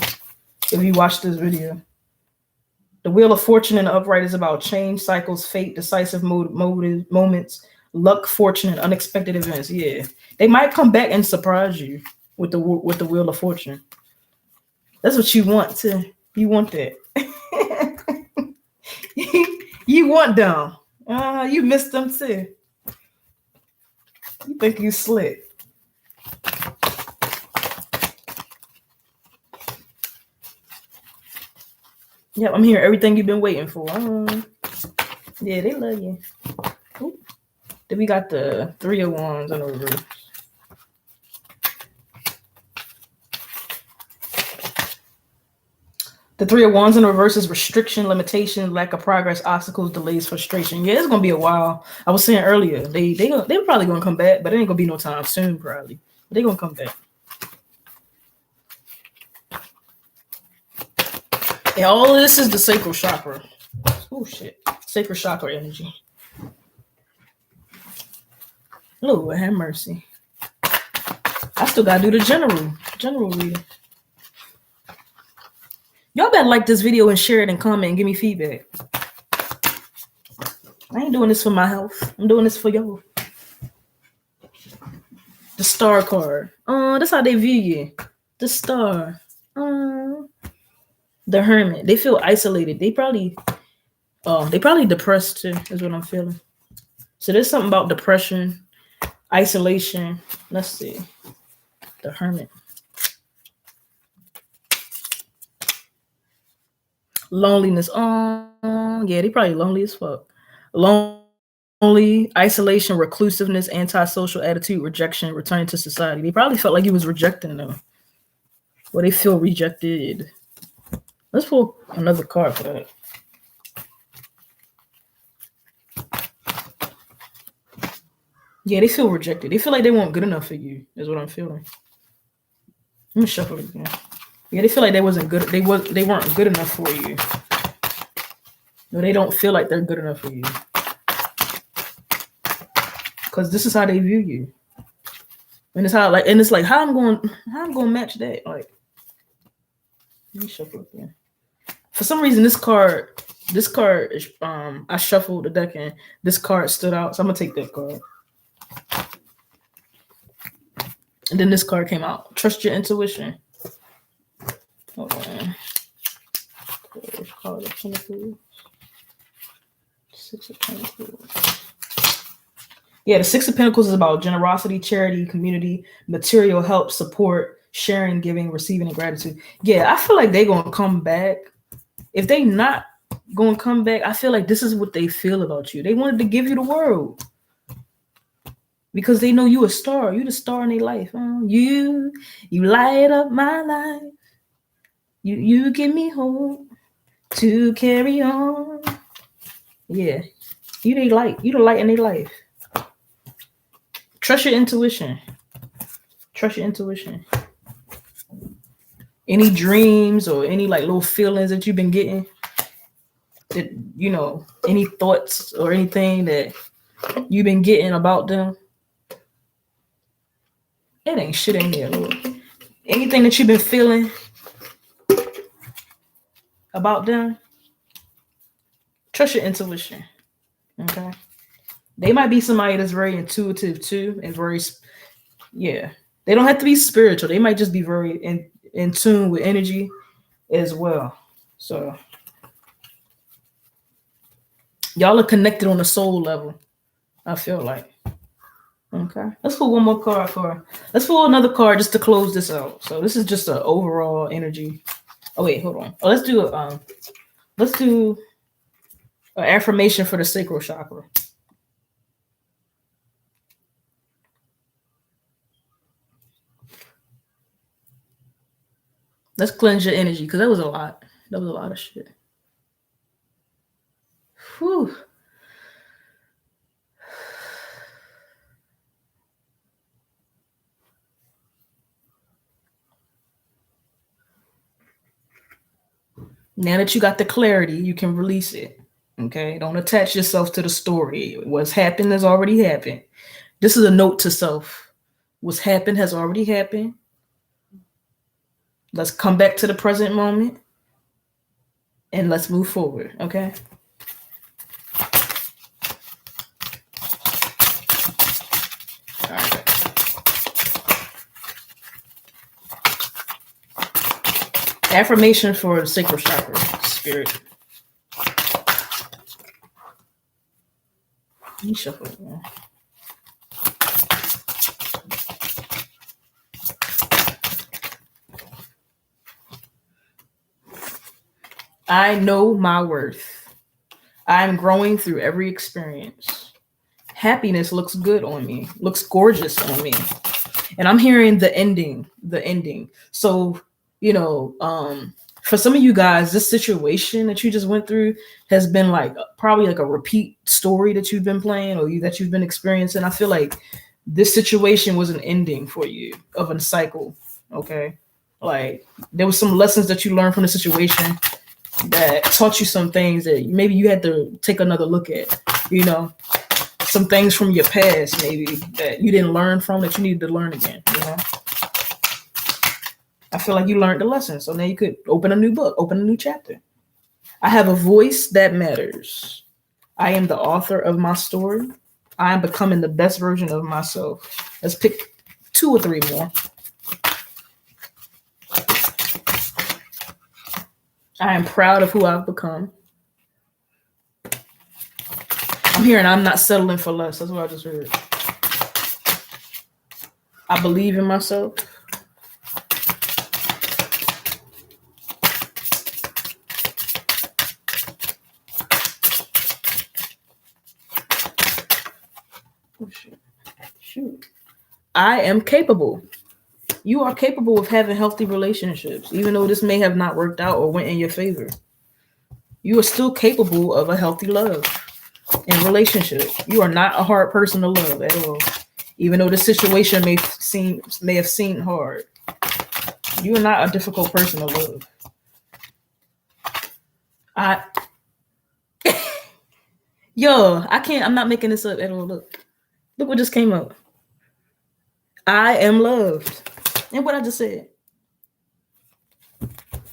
if you watch this video. The Wheel of Fortune in the upright is about change, cycles, fate, decisive moments, luck, fortune, and unexpected events. Yeah. They might come back and surprise you with the Wheel of Fortune. That's what you want, too. You want that. You want them. You miss them, too. You think you slick. Yeah, I'm hearing everything you've been waiting for. Yeah, they love you. Ooh. Then we got the Three of Wands in the reverse. The Three of Wands in the reverse is restriction, limitation, lack of progress, obstacles, delays, frustration. Yeah, it's gonna be a while. I was saying earlier, they're probably gonna come back, but it ain't gonna be no time soon, probably. But they're gonna come back. And all of this is the sacral chakra. Oh shit. Sacral chakra energy. Lord have mercy. I still gotta do the general reading. Y'all better like this video and share it and comment and give me feedback. I ain't doing this for my health. I'm doing this for y'all. The Star card. That's how they view you. The Star. The Hermit. They feel isolated. They probably depressed too, is what I'm feeling. So there's something about depression, isolation. Let's see. The Hermit. Loneliness. Yeah, they probably lonely as fuck. Lonely, isolation, reclusiveness, antisocial attitude, rejection, returning to society. They probably felt like he was rejecting them. Or they feel rejected. Let's pull another card for that. Yeah, they feel rejected. They feel like they weren't good enough for you, is what I'm feeling. Let me shuffle it again. Yeah, they feel like they wasn't good. They weren't good enough for you. No, they don't feel like they're good enough for you. because this is how they view you, and it's how how I'm going to match that. Like, let me shuffle again. For some reason, this card is I shuffled the deck and this card stood out, so I'm gonna take that card. And then this card came out. Trust your intuition. Hold on. Card of Pentacles. Six of Pentacles. Yeah, the Six of Pentacles is about generosity, charity, community, material help, support, sharing, giving, receiving, and gratitude. Yeah, I feel like they're gonna come back. If they not gonna come back, I feel like this is what they feel about you. They wanted to give you the world because they know you a star. You the star in their life. You light up my life. You give me hope to carry on. Yeah, you the light. You the light in their life. Trust your intuition. Trust your intuition. Any dreams or any like little feelings that you've been getting, that any thoughts or anything that you've been getting about them, it ain't shit in here, Lord. Anything that you've been feeling about them, trust your intuition. Okay, they might be somebody that's very intuitive too, and very, yeah. They don't have to be spiritual. They might just be very in tune with energy as well. So y'all are connected on a soul level, I feel like. Okay, let's pull one more card let's pull another card just to close this out. So this is just an overall energy. Oh wait, hold on. Oh, let's do an affirmation for the sacral chakra. Let's cleanse your energy, because that was a lot. That was a lot of shit. Whew. Now that you got the clarity, you can release it. Okay? Don't attach yourself to the story. What's happened has already happened. This is a note to self. What's happened has already happened. Let's come back to the present moment and let's move forward. Okay? All right. Affirmation for the sacral chakra, spirit. Let me shuffle it, man. I know my worth. I'm growing through every experience. Happiness looks good on me, looks gorgeous on me. And I'm hearing the ending. So, for some of you guys, this situation that you just went through has been like probably like a repeat story that you've been playing or that you've been experiencing. I feel like this situation was an ending for you of a cycle. Okay. Like there was some lessons that you learned from the situation that taught you some things that maybe you had to take another look at, some things from your past maybe that you didn't learn from that you needed to learn again, I feel like you learned the lesson. So now you could open a new book, open a new chapter. I have a voice that matters. I am the author of my story. I am becoming the best version of myself. Let's pick 2 or 3 more. I am proud of who I've become. I'm hearing I'm not settling for less. That's what I just heard. I believe in myself. Oh, shit. Shoot. I am capable. You are capable of having healthy relationships, even though this may have not worked out or went in your favor. You are still capable of a healthy love and relationship. You are not a hard person to love at all, even though the situation may have seemed hard. You are not a difficult person to love. I can't. I'm not making this up at all. Look, Look what just came up. I am loved. And what I just said.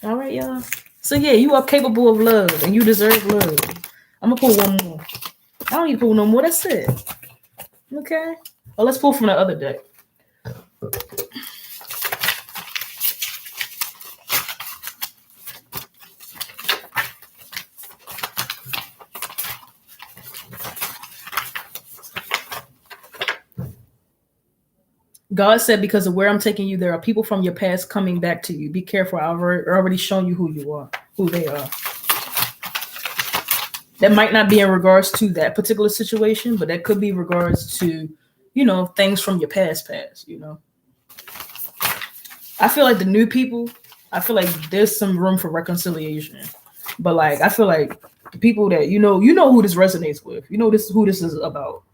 All right, y'all. So yeah, you are capable of love and you deserve love. I'm gonna pull one more. I don't need to pull no more. That's it. Okay. Well, let's pull from the other deck. God said, because of where I'm taking you, there are people from your past coming back to you. Be careful. I've already shown you who you are, who they are. That might not be in regards to that particular situation, but that could be regards to, things from your past, I feel like the new people, I feel like there's some room for reconciliation. But like, I feel like the people that, you know who this resonates with. You know who this is about.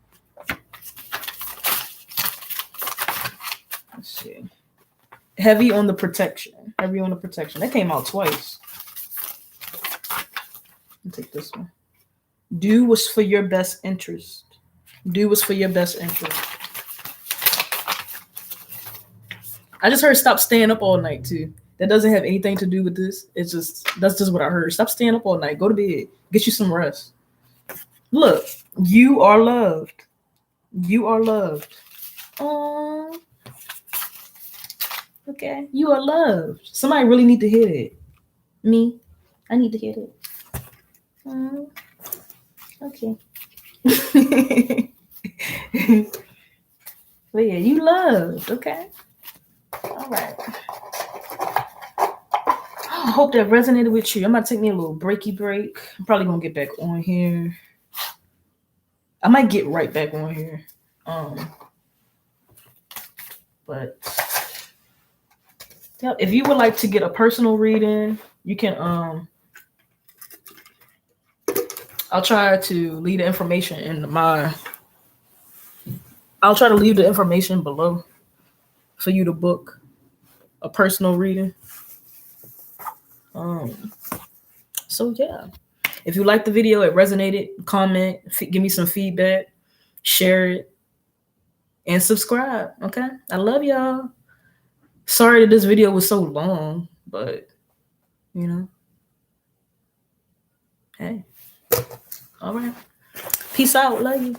Let's see. Heavy on the protection. Heavy on the protection. That came out twice. I'll take this one. Do what's for your best interest. Do what's for your best interest. I just heard stop staying up all night too. That doesn't have anything to do with this. That's just what I heard. Stop staying up all night. Go to bed. Get you some rest. Look, you are loved. You are loved. Aww. Okay. You are loved. Somebody really need to hear it. Me. I need to hear it. Okay. But yeah, you loved. Okay. All right. I hope that resonated with you. I'm going to take me a little break. I'm probably going to get back on here. I might get right back on here. But yeah, if you would like to get a personal reading, you can I'll try to leave the information I'll try to leave the information below for you to book a personal reading. So yeah, if you liked the video, it resonated, comment, give me some feedback, share it, and subscribe. Okay, I love y'all. Sorry that this video was so long, but hey, all right, peace out, love you.